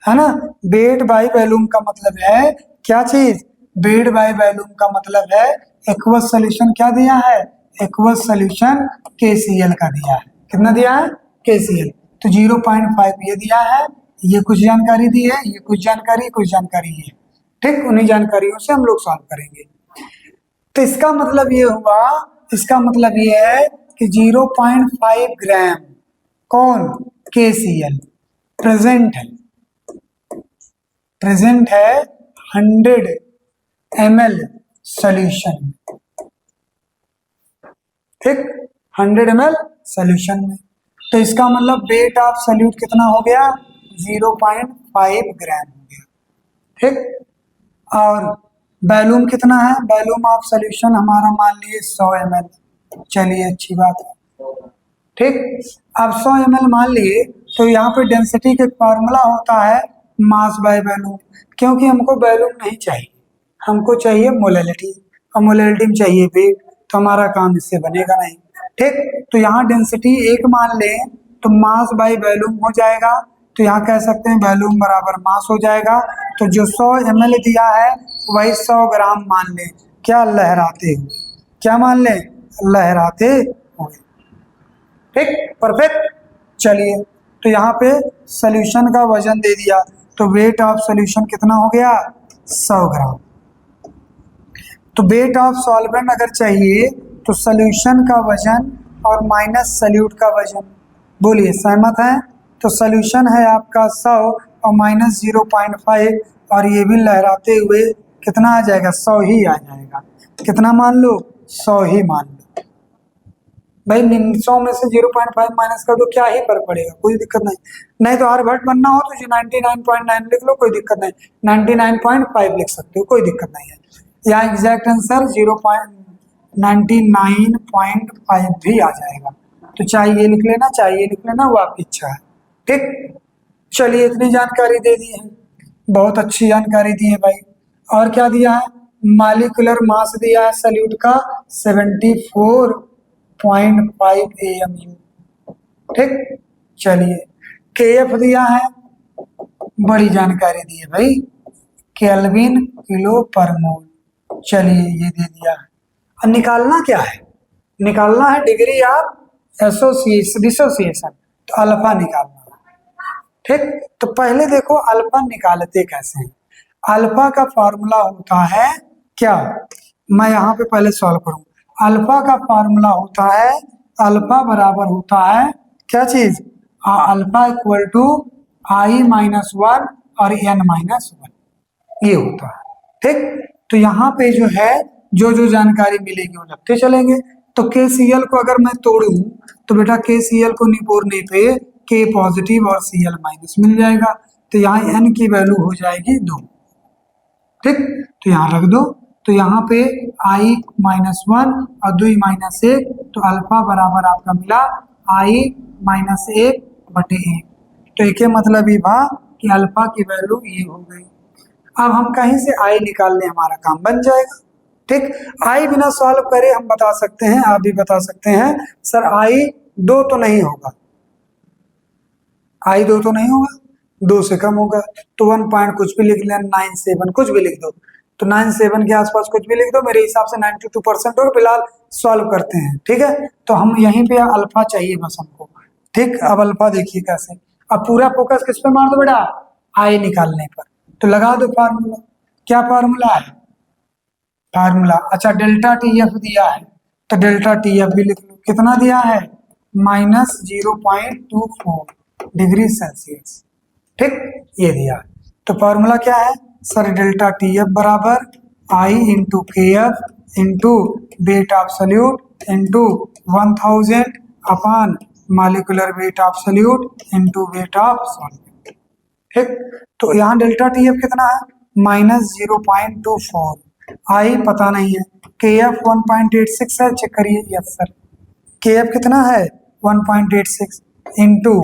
है ना। वेट बाई वॉल्यूम का मतलब है क्या चीज, वेट बाई वॉल्यूम का मतलब है एक्वस सॉल्यूशन, क्या दिया है एक्वस सॉल्यूशन KCl का दिया है, कितना दिया है KCl, तो 0.5 ये दिया है, ये कुछ जानकारी दी है, ये कुछ जानकारी है, ठीक। उन्हीं जानकारियों से हम लोग सॉल्व करेंगे। तो इसका मतलब ये हुआ, इसका मतलब ये है कि 0.5 ग्राम कौन KCl प्रेजेंट है 100 ml सॉल्यूशन में, ठीक, 100 ml सॉल्यूशन में। तो इसका मतलब वेट ऑफ सॉल्यूट कितना हो गया, 0.5 ग्राम हो गया, ठीक। और वॉल्यूम कितना है, वॉल्यूम ऑफ सॉल्यूशन हमारा मान लिए 100 ml, चलिए अच्छी बात है, ठीक। अब 100 ml मान लिए, तो यहाँ पे डेंसिटी का फार्मूला होता है मास बाय वॉल्यूम, क्योंकि हमको वॉल्यूम नहीं चाहिए, हमको चाहिए मोलैलिटी, और मोलैलिटी में चाहिए वेट, तो हमारा काम इससे बनेगा नहीं, ठीक। तो यहाँ डेंसिटी 1 मान लें तो मास बाय वॉल्यूम हो जाएगा, तो यहाँ कह सकते हैं वॉल्यूम बराबर मास हो जाएगा। तो जो 100 ml दिया है वही 100 ग्राम मान लें, क्या लहराते हुए, क्या मान लें, लहराते हुए, ठीक, परफेक्ट। चलिए, तो यहाँ पे सॉल्यूशन का वजन दे दिया, तो वेट ऑफ सॉल्यूशन कितना हो गया, 100 ग्राम। तो वेट ऑफ सॉल्वेंट अगर चाहिए तो सॉल्यूशन का वजन और माइनस सॉल्यूट का वजन, बोलिए सहमत हैं। तो सॉल्यूशन है आपका 100 और माइनस 0.5, और ये भी लहराते हुए कितना आ जाएगा, 100 ही आ जाएगा। कितना मान लो, 100 ही मान लो भाई। 100 में से 0.5 माइनस कर दो, क्या ही फर्क पड़ेगा, कोई दिक्कत नहीं। नहीं तो आर्यभट्ट बनना हो तो 99.9 लिख लो, कोई दिक्कत नहीं, 99.5 लिख सकते हो, कोई दिक्कत नहीं है। यहाँ एग्जैक्ट आंसर 0.99.5 भी आ जाएगा, तो चाहे ये लिख लेना, चाहे ये लिख लेना, वो आपकी इच्छा है, ठीक। चलिए, इतनी जानकारी दे दी है, बहुत अच्छी जानकारी दी है भाई। और क्या दिया है, मॉलिक्यूलर मास दिया है सॉल्यूट का 74.5 AMU, ठीक। चलिए, KF दिया है, बड़ी जानकारी दी है भाई, केल्विन किलो पर मोल। चलिए, ये दे दिया है। अब निकालना क्या है, निकालना है डिग्री ऑफ डिसोसिएशन, तो अल्फा निकालना है, ठीक। तो पहले देखो अल्फा निकालते कैसे हैं। अल्फा का फॉर्मूला होता है क्या, मैं यहाँ पे पहले सॉल्व करूँ। अल्फा का फॉर्मूला होता है, अल्फा बराबर होता है क्या चीज, अल्फा इक्वल टू I-1 और N-1, ये होता है, ठीक। तो यहाँ पे जो है जो जानकारी मिलेगी वो लगते चलेंगे। तो KCl को अगर मैं तोड़ूं तो बेटा KCl को निपोड़ने पे K पॉजिटिव और Cl माइनस मिल जाएगा, तो यहाँ N की वैल्यू हो जाएगी 2, ठीक। तो यहाँ रख दो, तो यहाँ पे I-1 और 2-1, तो अल्फा बराबर आपका मिला I-1/1। तो एक मतलब ये भा कि अल्फा की वैल्यू ये हो गई। अब हम कहीं से I निकाल लें, हमारा काम बन जाएगा, ठीक। I बिना सॉल्व करे हम बता सकते हैं, आप भी बता सकते हैं, सर I 2 तो नहीं होगा, I 2 तो नहीं होगा, 2 से कम होगा, तो 1 पॉइंट कुछ भी लिख लें, 97 कुछ भी लिख दो, तो 97 के आसपास कुछ भी लिख दो, मेरे हिसाब से 92% और फिलहाल सॉल्व करते हैं, ठीक है। तो हम यहीं पे अल्फा चाहिए बस हमको, ठीक। अब अल्फा देखिए कैसे, अब पूरा फोकस किस पे मार दो बेटा, I निकालने पर, तो लगा दो फार्मूला। क्या फार्मूला है, फार्मूला, अच्छा डेल्टा TF दिया है, तो डेल्टा TF भी लिख लो, कितना दिया है, -0.24 डिग्री सेल्सियस, ठीक, ये दिया। तो फार्मूला क्या है सर, डेल्टा TF बराबर I into KF into weight of solute into 1000 upon molecular weight of solute into weight of solvent, ठीक। तो यहाँ डेल्टा TF कितना है, -0.24, I पता नहीं है, KF 1.86 है, चेक करिए, यस सर, KF कितना है 1.86 इंटू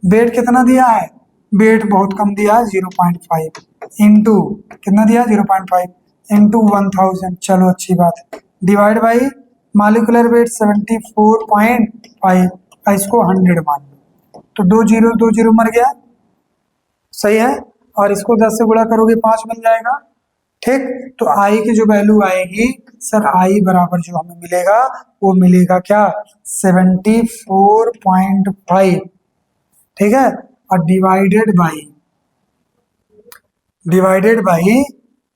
वेट कितना दिया है, वेट बहुत कम दिया है 0.5 इंटू कितना दिया 0.5 इंटू 1000, चलो अच्छी बात है, डिवाइड बाई मॉलिक्यूलर वेट 74.5, इसको 100 मान लो, तो 2 0 मर गया, सही है, और इसको 10 से गुणा करोगे 5 मिल जाएगा, ठीक। तो I की जो वैल्यू आएगी सर, I बराबर जो हमें मिलेगा वो मिलेगा क्या, 74.5, ठीक है, और डिवाइडेड बाई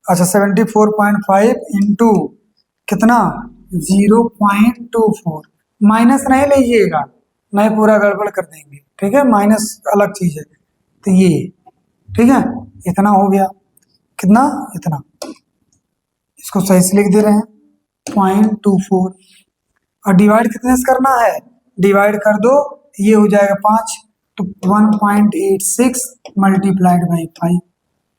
अच्छा 74.5 इंटू कितना 0.24, माइनस नहीं लीजिएगा, नहीं पूरा गड़बड़ कर देंगे, ठीक है, माइनस अलग चीज है। तो ये ठीक है, इतना हो गया, कितना, इतना, इसको सही से लिख दे रहे हैं 0.24। और डिवाइड कितने से करना है, डिवाइड कर दो, ये हो जाएगा 5, तो 1.86 मल्टीप्लाइड बाई 5,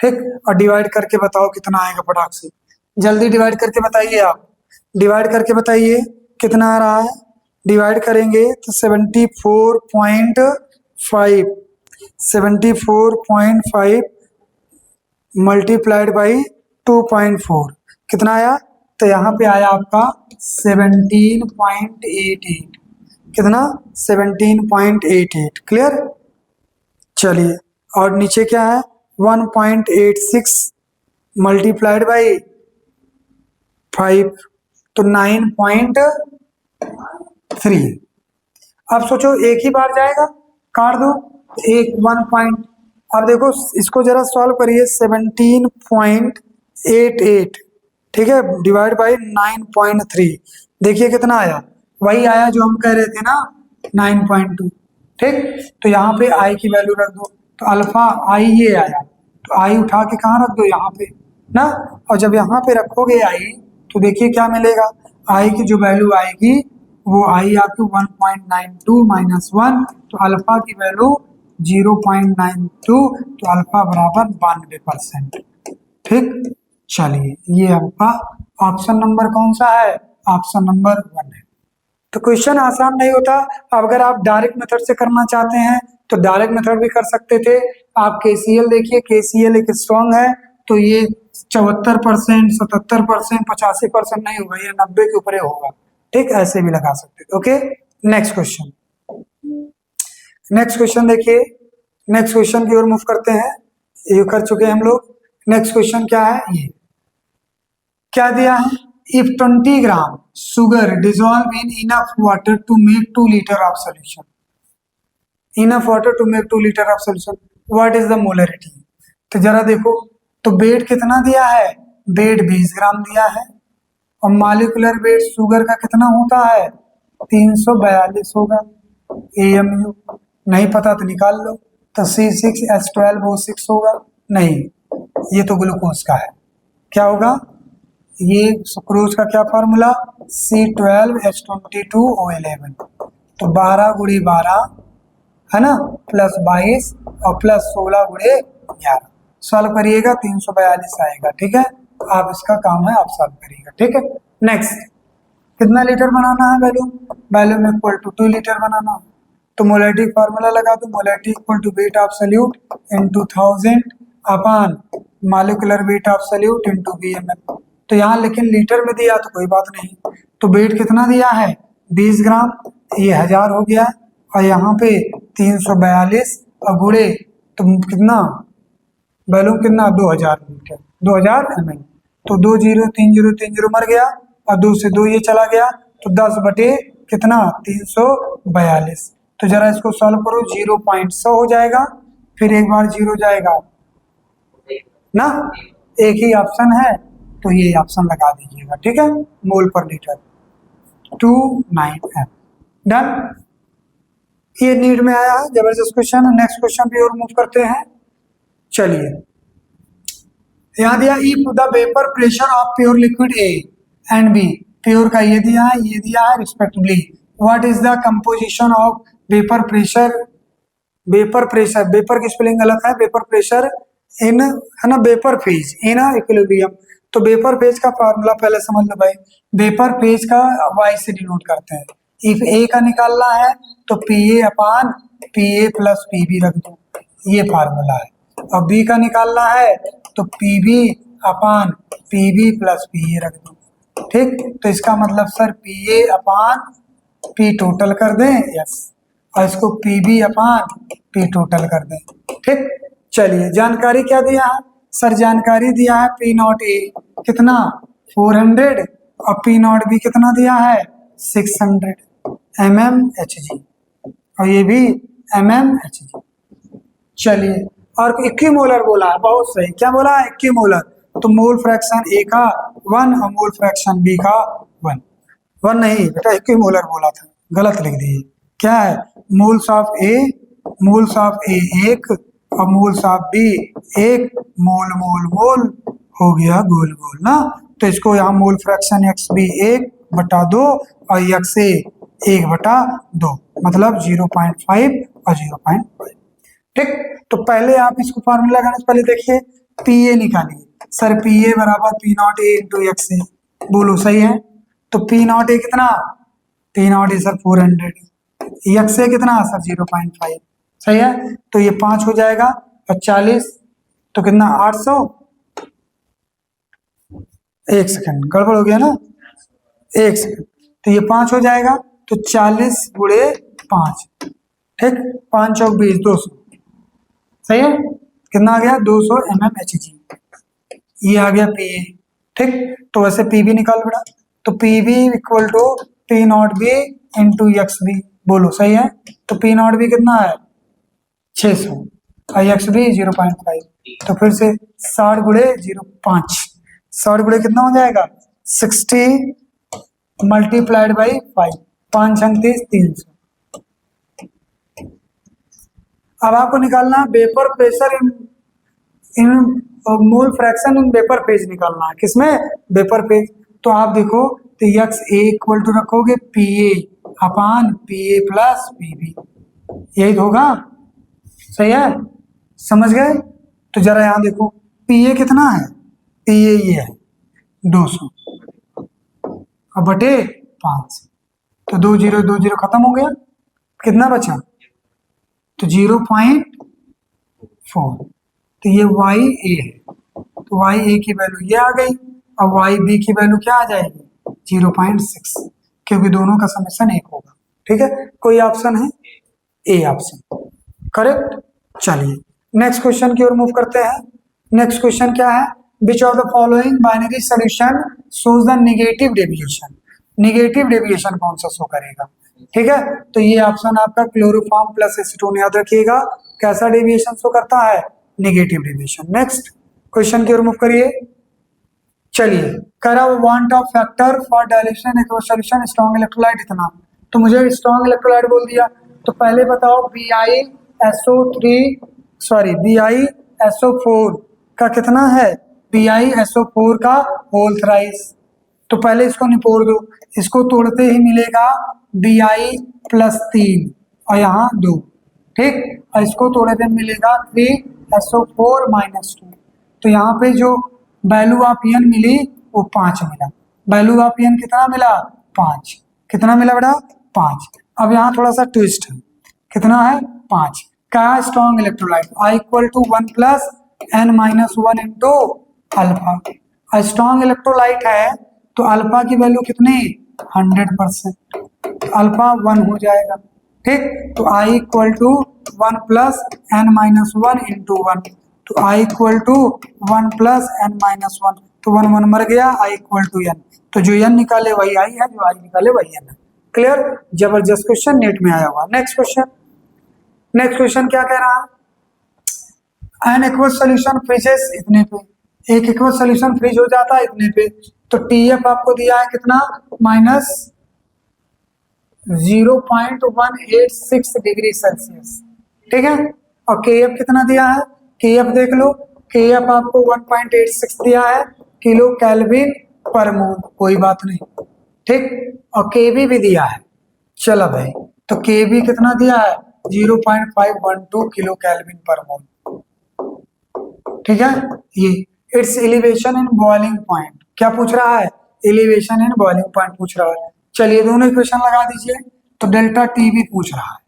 ठीक। और डिवाइड करके बताओ कितना आएगा फटाक से, जल्दी डिवाइड करके बताइए आप, डिवाइड करके बताइए कितना आ रहा है। डिवाइड करेंगे तो 74.5 मल्टीप्लाइड बाई 2.4 कितना आया, तो यहाँ पे आया आपका 17.88, कितना, 17.88, क्लियर। चलिए, और नीचे क्या है, 1.86 मल्टीप्लाइड बाई 5, तो 9.3। अब सोचो एक ही बार जाएगा, काट दो, एक 1 पॉइंट, अब देखो इसको जरा सॉल्व करिए, 17.88, ठीक है, डिवाइड बाई 9.3, देखिए कितना आया, वही आया जो हम कह रहे थे ना, 9.2, ठीक। तो यहाँ पे आई की वैल्यू रख दो, तो अल्फा आई ये आया, तो आई उठा के कहाँ रख दो, यहाँ पे ना, और जब यहाँ पे रखोगे आई, तो देखिए क्या मिलेगा, आई की जो वैल्यू आएगी वो आई आपकी 1.92 माइनस 1, तो अल्फा की वैल्यू 0.92, तो अल्फा बराबर 92%, ठीक। चलिए, ये आपका ऑप्शन नंबर कौन सा है, ऑप्शन नंबर 1 है। तो क्वेश्चन आसान नहीं होता, अगर आप डायरेक्ट मेथड से करना चाहते हैं तो डायरेक्ट मेथड भी कर सकते थे। आप केसीएल देखिए, केसीएल एक स्ट्रॉन्ग है, तो ये 74%, 77%, 85% नहीं होगा, ये 90 के ऊपर होगा, ठीक, ऐसे भी लगा सकते थे। Okay, next question, next question देखिए, नेक्स्ट क्वेश्चन की ओर मूव करते हैं, ये कर चुके हैं हम लोग। नेक्स्ट क्वेश्चन क्या है, ये क्या दिया है, if 20 gram sugar dissolve in enough water to make 2 litre of solution, enough water to make 2 litre of solution, what is the molarity. तो जरा देखो, तो वेट कितना दिया है, वेट 20 ग्राम दिया है, और मॉलिक्यूलर वेट शुगर का कितना होता है, 342 होगा, AMU नहीं पता तो निकाल लो, तो C6H12O6 होगा, नहीं, ये तो ग्लूकोज का है, क्या होगा, ये सुक्रोज का क्या फार्मूला, C12H22O11, तो 12 गुड़ी 12 है ना, प्लस 22 और प्लस 16 गुड़े 11, सॉल्व करिएगा 342 आएगा, ठीक है, आप इसका काम है, आप सॉल्व करिएगा, ठीक है। नेक्स्ट, कितना लीटर बनाना है volume, volume equal to 2 litre बनाना, तो मोलरिटी फार्मूला लगा दो, molarity equal to weight of solute into 1000 upon molecular weight of solute into VML। तो यहाँ लेकिन लीटर में दिया तो कोई बात नहीं, तो वेट कितना दिया है 20 ग्राम, ये 1000 हो गया, और यहाँ पे 342 और गुड़े तो कितना, वैल्यूम कितना 2000 लीटर, 2000 ml, तो 20 मर गया, और 2 से 2 ये चला गया, तो 10 बटे कितना 342, तो जरा इसको सॉल्व करो, 0.100 हो जाएगा, फिर एक बार 0 जाएगा ना, एक ही ऑप्शन है, तो ये ऑप्शन लगा दीजिएगा, ठीक है, मोल पर लीटर 29 डन। ये नीड में आया है, जबरदस्त क्वेश्चन। नेक्स्ट क्वेश्चन भी और मूव करते हैं, चलिए, यहाँ दिया if the vapour pressure of pure liquid A and B, pure का ये दिया है, ये दिया है respectively, what is the composition of vapour pressure, vapour pressure, vapour की स्पेलिंग गलत है, वेपर प्रेशर इन, है ना, वेपर फेज इन इक्विलिब्रियम, तो वेपर फेज का फार्मूला पहले समझ लो भाई, वेपर फेज का Y से डिनोट करते हैं, इफ A का निकालना है तो PA upon PA plus PB रख दो, ये फार्मूला है, और B का निकालना है तो PB upon PB plus PA रख दो, ठीक। तो इसका मतलब sir PA upon P total कर दें, यस, और इसको PB अपॉन P टोटल कर दें, ठीक। चलिए, जानकारी क्या दिया है सर, जानकारी दिया है P नॉट A कितना 400 और P नॉट B कितना दिया है 600 mmHg, और ये भी mmHg। चलिए, और इक्विमोलर बोला है, बहुत सही, क्या बोला है इक्विमोलर, तो मोल फ्रैक्शन A का 1 और मोल फ्रैक्शन B का 1 नहीं बेटा, इक्विमोलर बोला था, गलत लिख दिए, क्या है, moles of A, moles of A 1 और moles of B 1, mole mole mole हो गया गोल गोल ना। तो इसको यहाँ मोल फ्रैक्शन एक्स बी 1/2 और एक्स ए 1/2, मतलब 0.5 और 0.5। ठीक, तो पहले आप इसको फार्मूला लगाने से पहले देखिए पी ए निकालिए। सर पी ए बराबर P naught A into X A, बोलो सही है। तो पी नॉट ए कितना, P naught A sir 400, X A कितना सर 0.5, सही है। तो ये 5 हो जाएगा और 40, तो कितना 800, एक सेकंड गड़बड़ हो गया ना, एक सेकंड, तो ये 5 हो जाएगा, तो 40 गुणे 5, ठीक, 5 चौक 20, 200, सही है। कितना आ गया 200 mmHg, ये आ गया पी ए। ठीक, तो वैसे पी बी निकाल बेटा, तो P B equal to P not B into X B, बोलो सही है। तो पी नॉट बी कितना है 600 और एक्स बी 0.5, तो फिर से 60 गुणे 0.5, 60 गुणे कितना हो जाएगा 60 मल्टीप्लाइड बाई 5, 5 36 300। अब आपको निकालना है vapour pressure in mole fraction in vapour phase निकालना है, किसमें वेपर फेज। तो आप देखो, तो एक्स ए इक्वल टू रखोगे P A upon P A plus P B, यही होगा, सही है, समझ गए। तो जरा यहां देखो पी ए कितना है, पी ए ये है 200 और बटे 5, तो 2 0 2 0 खत्म हो गया, कितना बचा, तो 0.4, तो ये वाई ए है, तो वाई ए की वैल्यू ये आ गई और वाई बी की वैल्यू क्या आ जाएगी 0.6, क्योंकि दोनों का समेशन 1 होगा। ठीक है, कोई ऑप्शन है, ए ऑप्शन करेक्ट। चलिए नेक्स्ट क्वेश्चन की ओर मूव करते हैं। नेक्स्ट क्वेश्चन क्या है, which of the following binary solution shows the negative deviation, negative deviation कौन सा शो करेगा। ठीक है, तो ये ऑप्शन आपका क्लोरोफॉर्म प्लस एसीटोन, याद रखिएगा कैसा डेविएशन शो करता है, नेगेटिव डेविएशन। नेक्स्ट क्वेश्चन की ओर मूव करिए। चलिए, करा want of factor for dilution aqueous solution strong electrolyte इतना, तो मुझे स्ट्रॉन्ग इलेक्ट्रोलाइट बोल दिया, तो पहले बताओ BiSO4 का कितना है, BiSO4 का होल थ्राइस, तो पहले इसको निपोड़ दो, इसको तोड़ते ही मिलेगा Bi प्लस 3 और यहाँ 2, ठीक, और इसको तोड़े पे मिलेगा 3SO4 माइनस 2, तो यहाँ पे जो वैल्यू ऑफ एन मिली वो 5 मिला, वैल्यू ऑफ एन कितना मिला 5, कितना मिला बेटा 5। अब यहाँ थोड़ा सा ट्विस्ट है, कितना है 5, क्या है strong electrolyte, I equal to 1 plus n minus 1 into alpha, strong electrolyte है तो अल्फा की वैल्यू कितनी 100%, अल्फा 1 हो जाएगा, ठीक, तो I equal to 1 plus n minus 1 into 1, तो I equal to 1 plus n minus 1, तो 1 1 मर गया, I इक्वल टू n, तो जो n निकाले वही I है, जो I निकाले वही n है। क्लियर, जबरदस्त क्वेश्चन नेट में आया हुआ। नेक्स्ट क्वेश्चन, नेक्स्ट क्वेश्चन क्या कह रहा है, एन एक्वस सोल्यूशन फ्रीजेस इतने पे, एक एक्वस सोल्यूशन फ्रीज हो जाता है इतने पे, तो TF आपको दिया है कितना माइनस 0.186 डिग्री सेल्सियस, ठीक है, और KF कितना दिया है, KF देख लो, KF आपको 1.86 दिया है किलो केल्विन पर मोल, कोई बात नहीं, ठीक, और KB भी दिया है, चलो भाई, तो KB कितना दिया है 0.512 किलो केल्विन पर मोल, ठीक है। ये it's elevation in boiling point, क्या पूछ रहा है, एलिवेशन इन बॉइलिंग पॉइंट पूछ रहा है। चलिए दोनों इक्वेशन लगा दीजिए, तो डेल्टा टी भी पूछ रहा है,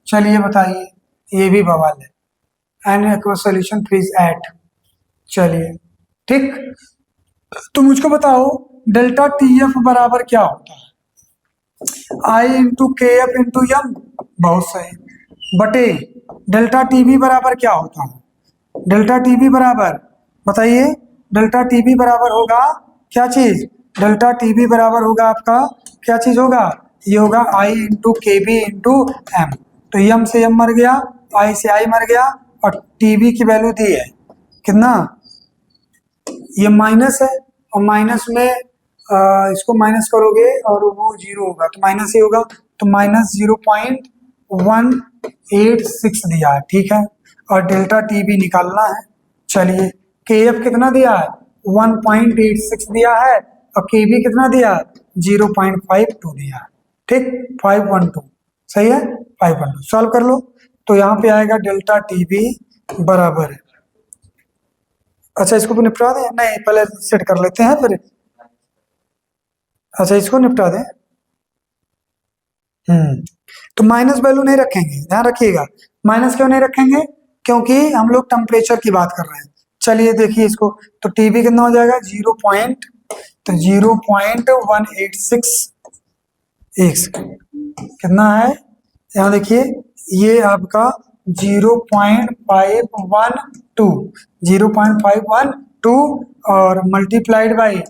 चलिए बताइए, ये भी बवाल है, an aqueous solution freeze at, चलिए ठीक, तो मुझको बताओ डेल्टा TF बराबर क्या होता है, I into KF into M, बहुत सही, बटे डेल्टा TB बराबर क्या होता है, डेल्टा TB बराबर बताइए, डेल्टा TB बराबर होगा क्या चीज, डेल्टा TB बराबर होगा आपका क्या चीज होगा, ये होगा I into KB into M, तो एम से एम मर गया, I से I मर गया, और TB की वैल्यू दी है कितना, ये माइनस है, और माइनस में इसको माइनस करोगे और वो 0 होगा, तो माइनस ही होगा, तो माइनस 0.0 186 दिया है, ठीक है, और डेल्टा टी भी निकालना है। चलिए के एफ कितना दिया है, 1.86 दिया है, और के बी कितना दिया है, 0.52 दिया है, ठीक, 512 सही है, 512 सॉल्व कर लो। तो यहाँ पे आएगा डेल्टा टी बी बराबर है, अच्छा इसको भी निपटा दें, नहीं पहले सेट कर लेते हैं फिर, अच्छा इसको निपटा दें। तो माइनस वैल्यू नहीं रखेंगे, ध्यान रखिएगा, माइनस क्यों नहीं रखेंगे, क्योंकि हम लोग टेम्परेचर की बात कर रहे हैं। चलिए देखिए इसको, तो टीबी कितना हो जाएगा, 0.186 एक्स कितना है, यहाँ देखिए ये आपका 0.512 और मल्टीप्लाइड बाई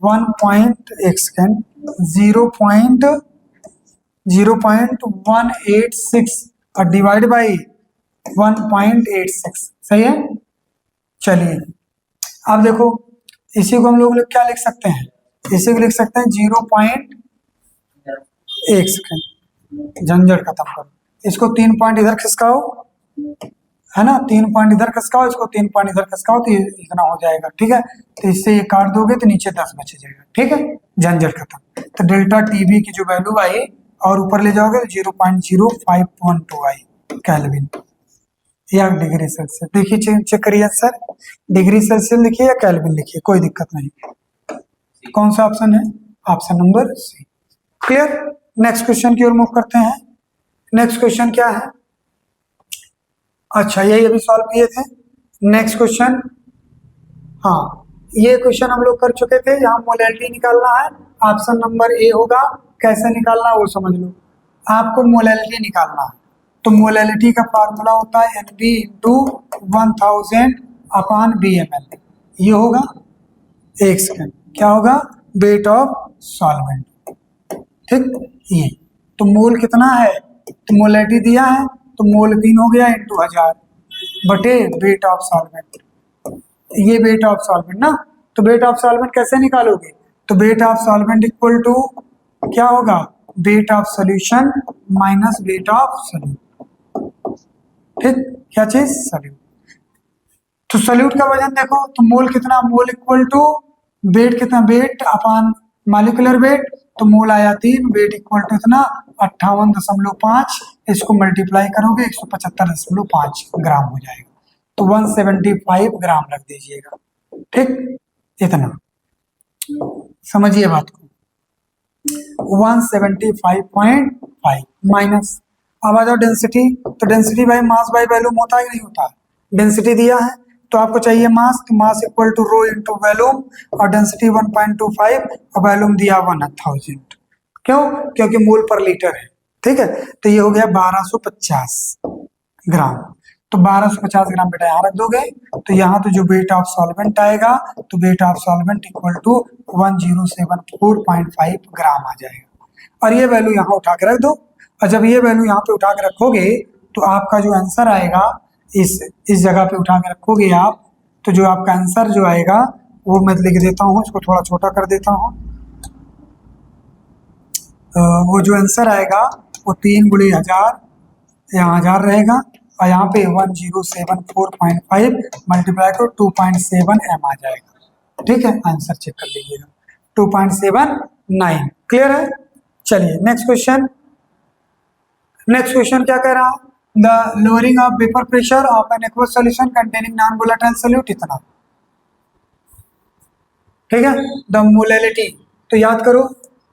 0.186 और डिवाइड बाई 1.86 सही है। चलिए अब देखो इसी को हम लोग क्या लिख सकते हैं, इसी को लिख सकते हैं 0.1 सेकेंड, झंझट खत्म करो, इसको 3 पॉइंट इधर खिसकाओ, है ना, 3 पॉइंट इधर खिसकाओ, इसको 3 पॉइंट इधर खिसकाओ, तो ये इतना हो जाएगा, ठीक है, तो इससे ये काट दोगे तो नीचे 10 बच जाएगा, ठीक है, झंझट खत्म। तो डेल्टा टीबी की जो वैल्यू आई और ऊपर ले जाओगे तो 0.0512 आई केल्विन या डिग्री सेल्सियस। देखिए चेक करिए सर, डिग्री सेल्सियस लिखिए या केल्विन लिखिए, कोई दिक्कत नहीं, कौन सा ऑप्शन है, option number C. Clear, next question की ओर मूव करते हैं। नेक्स्ट क्वेश्चन क्या है, अच्छा यही अभी सॉल्व किए थे। नेक्स्ट क्वेश्चन, हाँ ये क्वेश्चन हम लोग कर चुके थे, यहाँ मोलैलिटी निकालना है, ऑप्शन नंबर ए होगा। कैसे निकालना है वो समझ लो, आपको मोलैलिटी निकालना है, तो मोलैलिटी का फार्मूला होता है NB इंटू 1000 अपॉन BML, ये होगा एक सेकेंड, क्या होगा, वेट ऑफ सॉल्वेंट, ठीक, ये तो मोल कितना है, तो मोलैलिटी दिया है तो मोल 3 हो गया इंटू 1000 बटे वेट ऑफ सॉल्वेंट, ये वेट ऑफ सॉल्वेंट ना, तो वेट ऑफ सॉल्वेंट कैसे निकालोगे, तो weight of solvent equal to क्या होगा, weight of solution minus weight of solute, ठीक, क्या चीज, सॉल्यूट। तो सॉल्यूट का वजन देखो, तो मोल कितना, मोल इक्वल टू वेट कितना, वेट अपॉन मॉलिक्यूलर वेट, तो मोल आया 3, वेट इक्वल टू इतना 58.5, इसको मल्टीप्लाई करोगे 175.5 ग्राम हो जाएगा, तो 175 ग्राम रख दीजिएगा, ठीक, इतना समझिए बात को, 175.5 माइनस, अब आ जाओ डेंसिटी, तो density by mass by volume होता है कि नहीं होता, डेंसिटी दिया है तो आपको चाहिए मास, तो mass equal to rho into volume, और डेंसिटी 1.25 और वॉल्यूम दिया 1000, क्यों, क्योंकि मोल पर लीटर है, ठीक है, तो ये हो गया 1250 ग्राम, तो 1250 ग्राम बेटा यहाँ रख दोगे, तो यहाँ तो जो वेट ऑफ सॉल्वेंट आएगा, तो weight of solvent equal to 1074.5 gram आ जाएगा, और ये वैल्यू यहाँ उठा के रख दो, और जब ये वैल्यू यहाँ पे उठा के रखोगे तो आपका जो आंसर आएगा इस जगह पे उठा के रखोगे आप, तो जो आपका आंसर जो आएगा वो मैं लिख देता हूँ, इसको थोड़ा छोटा कर देता हूँ, वो जो आंसर आएगा वो 3 गुणे 1000, यहाँ 1000 रहेगा, और यहाँ पे 1074.5 मल्टीप्लाई करो 2.7 m आ जाएगा, ठीक है, आंसर चेक कर लीजिएगा 2.79, क्लियर है। चलिए नेक्स्ट क्वेश्चन, नेक्स्ट क्वेश्चन क्या कह रहा है, the lowering of vapour pressure of an aqueous solution containing non volatile solute इतना, ठीक है, द मोलैलिटी, तो याद करो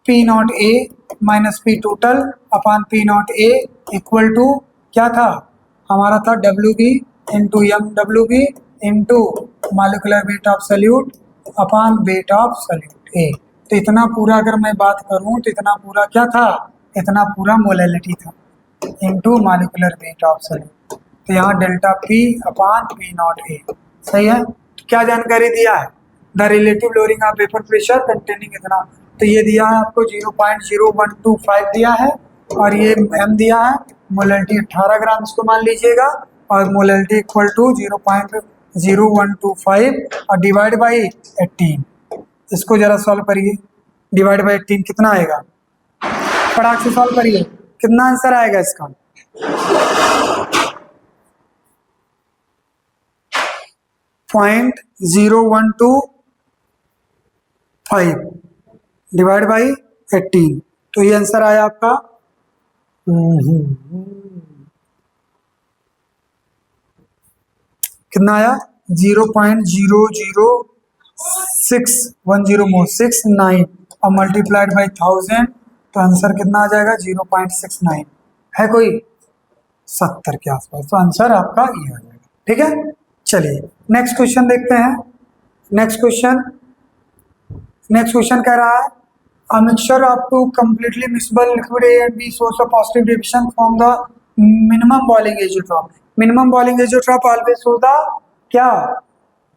P not A minus P total upon P not A equal to क्या था, हमारा था WB into MWB into molecular weight of solute upon weight of solute A, तो इतना पूरा अगर मैं बात करूं तो इतना पूरा क्या था, इतना पूरा मोलैलिटी था into molecular weight of solute, तो यहाँ delta P upon P not A सही है। तो क्या जानकारी दिया है, the relative lowering of vapour pressure containing इतना, तो ये दिया है आपको 0.0125 दिया है, और ये m दिया है, मोलैलिटी 18 ग्राम इसको मान लीजिएगा, और मोलैलिटी इक्वल टू 0.0125 और डिवाइड बाई 18, इसको जरा सॉल्व करिए, डिवाइड बाई 18 कितना आएगा, फटाक से सॉल्व करिए, कितना आंसर आएगा इसका, .0125 डिवाइड बाई 18, तो ये आंसर आया आपका कितना आया 0.00610 और मल्टीप्लाइड बाई 1000, तो आंसर कितना आ जाएगा 0.69 है कोई 70 के आसपास, तो आंसर आपका ये आ जाएगा। ठीक है, चलिए नेक्स्ट क्वेश्चन देखते हैं। नेक्स्ट क्वेश्चन कह रहा है a mixture of two completely miscible liquid A and B shows a positive deviation from the minimum boiling azeotrope. Minimum boiling azeotrope always shows the क्या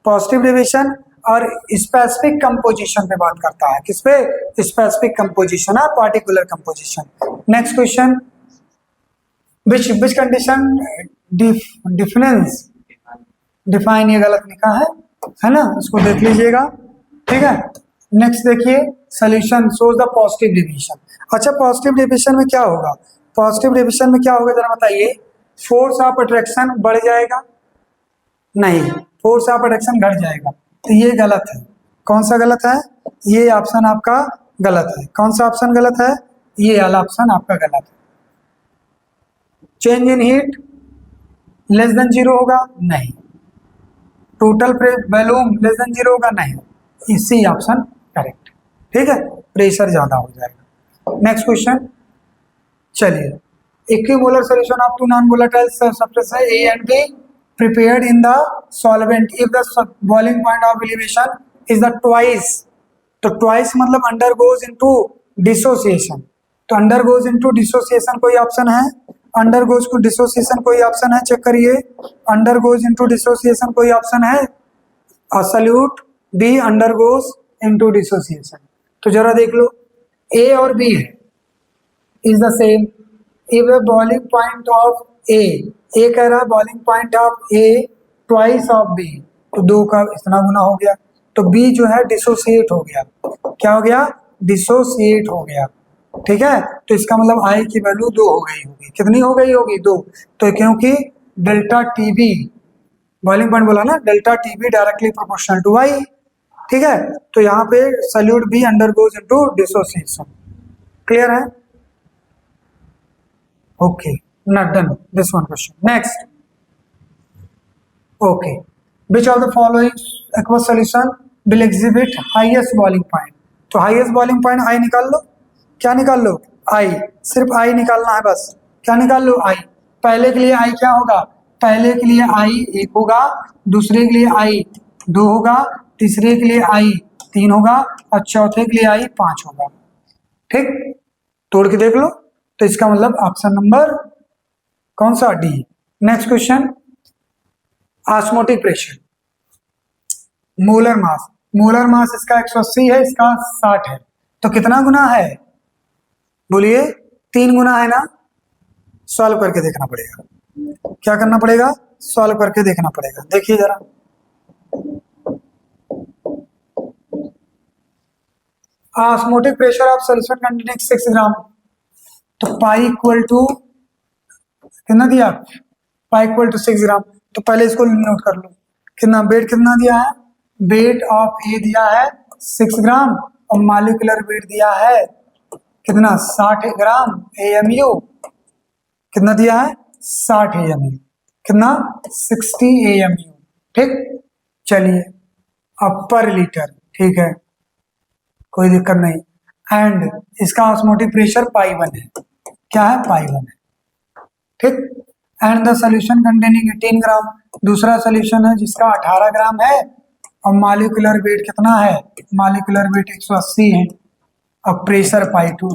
पॉजिटिव डेविएशन, और specific composition पे बात करता है, किस पे स्पेसिफिक कंपोजिशन है, particular composition. Next question, which condition define ये गलत लिखा है ना, उसको देख लीजिएगा। ठीक है, नेक्स्ट देखिए solution shows the positive deviation. अच्छा, पॉजिटिव डेविएशन में क्या होगा, पॉजिटिव डेविएशन में क्या होगा जरा बताइए। फोर्स ऑफ अट्रैक्शन बढ़ जाएगा, नहीं, फोर्स ऑफ अट्रैक्शन घट जाएगा, तो ये गलत है। कौन सा गलत है, ये ऑप्शन आपका गलत है। कौन सा ऑप्शन गलत है, ये वाला ऑप्शन आपका गलत है। Change in heat less than 0 होगा, नहीं। टोटल वॉल्यूम लेस देन 0 होगा, नहीं। इसी ऑप्शन करेक्ट। ठीक है, प्रेशर ज्यादा हो जाएगा। नेक्स्ट क्वेश्चन, चलिए equimolar solution of two non volatile substance A and B prepared in the solvent if the boiling point of elevation is the twice, तो twice मतलब undergoes into dissociation, तो undergoes into dissociation कोई option है, undergoes to dissociation कोई option है, check करिए, undergoes into dissociation कोई option है, solute B undergoes into dissociation, तो जरा देख लो A और B है is the same, if the boiling point of A कह रहा है boiling point of A twice of B, तो 2 का इतना गुना हो गया, तो B जो है डिसोसिएट हो गया। क्या हो गया, डिसोसिएट हो गया। ठीक है, तो इसका मतलब I की वैल्यू 2 हो गई होगी। कितनी हो गई होगी, 2। तो क्योंकि डेल्टा TB बॉइलिंग पॉइंट बोला ना, delta TB directly proportional to I। ठीक है, तो यहाँ पे solute B undergoes into dissociation. Clear है, okay, not done this one question. Next, okay, which of the following aqueous solution will exhibit highest boiling point? तो highest boiling point I निकाल लो, क्या निकाल लो, I, सिर्फ I निकालना है बस। क्या निकाल लो, I। पहले के लिए I क्या होगा, पहले के लिए I 1 होगा, दूसरे के लिए I 2 होगा, तीसरे के लिए I 3 होगा, और चौथे के लिए I 5 होगा। ठीक, तोड़ के देख लो, तो इसका मतलब ऑप्शन नंबर कौन सा, D. Next question, osmotic pressure, molar mass, molar mass इसका 180 है, इसका 60 है, तो कितना गुना है, बोलिए 3 गुना है ना। सॉल्व करके देखना पड़ेगा, क्या करना पड़ेगा, सॉल्व करके देखना पड़ेगा। देखिए जरा, osmotic pressure of solution containing 6 ग्राम, तो पाई इक्वल टू कितना दिया, पाई इक्वल टू 6 ग्राम, तो पहले इसको नोट कर लो। कितना वेट कितना दिया है, वेट ऑफ ए दिया है 6 ग्राम और मॉलिक्यूलर वेट दिया है कितना 60 ग्राम AMU, कितना दिया है 60 AMU, कितना 60 AMU। ठीक, चलिए अब पर लीटर, ठीक है कोई दिक्कत नहीं। एंड इसका ऑस्मोटिक प्रेशर पाई 1 है, क्या है, पाई 1 है। ठीक, एंड द सॉल्यूशन कंटेनिंग 18 ग्राम, दूसरा सॉल्यूशन है जिसका 18 ग्राम है और मॉलिक्यूलर वेट कितना है, मॉलिक्यूलर वेट 180 है और प्रेशर पाई 2,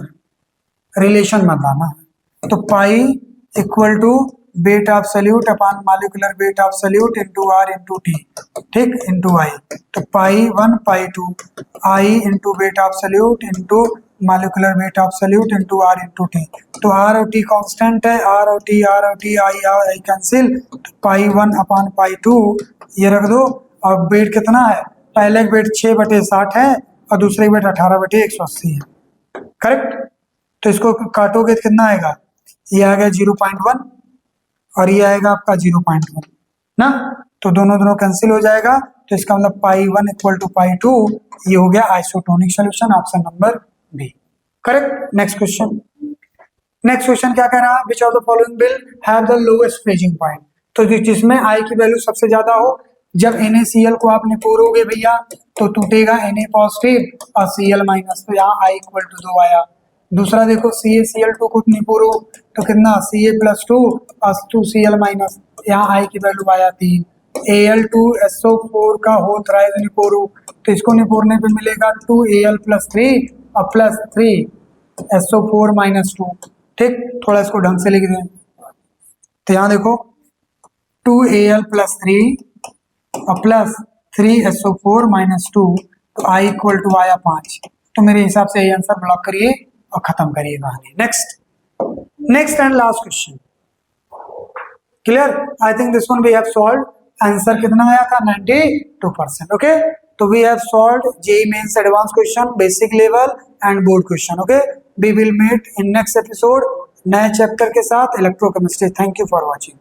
रिलेशन बताना। तो pi equal to weight of solute upon molecular weight of solute into R into T, ठीक, इनटू I, तो pi 1 pi 2 I into weight of solute into molecular weight of solute into R into T, तो R और T constant है, R और T I cancel, तो pi 1 upon pi 2 ये रख दो। और वेट कितना है, पहले वेट 6/60 है और दूसरे वेट 18/180 है, करेक्ट। तो इसको काटोगे तो कितना आएगा, ये आ गया 0.1 और ये आएगा आपका 0.1 ना, तो दोनों दोनों कैंसिल हो जाएगा, तो इसका मतलब पाई 1 इक्वल टू पाई 2, ये हो गया isotonic solution, option number B correct. Next question, next question क्या कह रहा है, which of the following will have the lowest freezing point, तो जिसमें आई की वैल्यू सबसे ज्यादा हो, जब NaCl को आप निपोरोगे भैया तो टूटेगा Na पॉजिटिव और Cl माइनस, तो यहाँ आई इक्वल टू 2 आया। दूसरा देखो CaCl2 को निपोरो तो कितना Ca+2 और 2Cl माइनस, यहाँ आई की वैल्यू आया 3। Al2SO4 का होल थ्राइस निपोरो तो इसको निपोरने पे मिलेगा 2Al+3 और +3SO4 माइनस 2, ठीक, थोड़ा इसको ढंग से लिख दें, तो यहाँ देखो 2Al+3 और +3SO4 माइनस 2, तो आई इक्वल टू आया 5, तो मेरे हिसाब से ये आंसर ब्लॉक करिए और खत्म करिए कहानी। Next and last question, clear, I think this one we have solved, answer कितना आया था 92%, ओके, तो we have solved JEE mains advance question, basic level and board question, okay, we will meet in next episode नए chapter के साथ electrochemistry. Thank you for watching.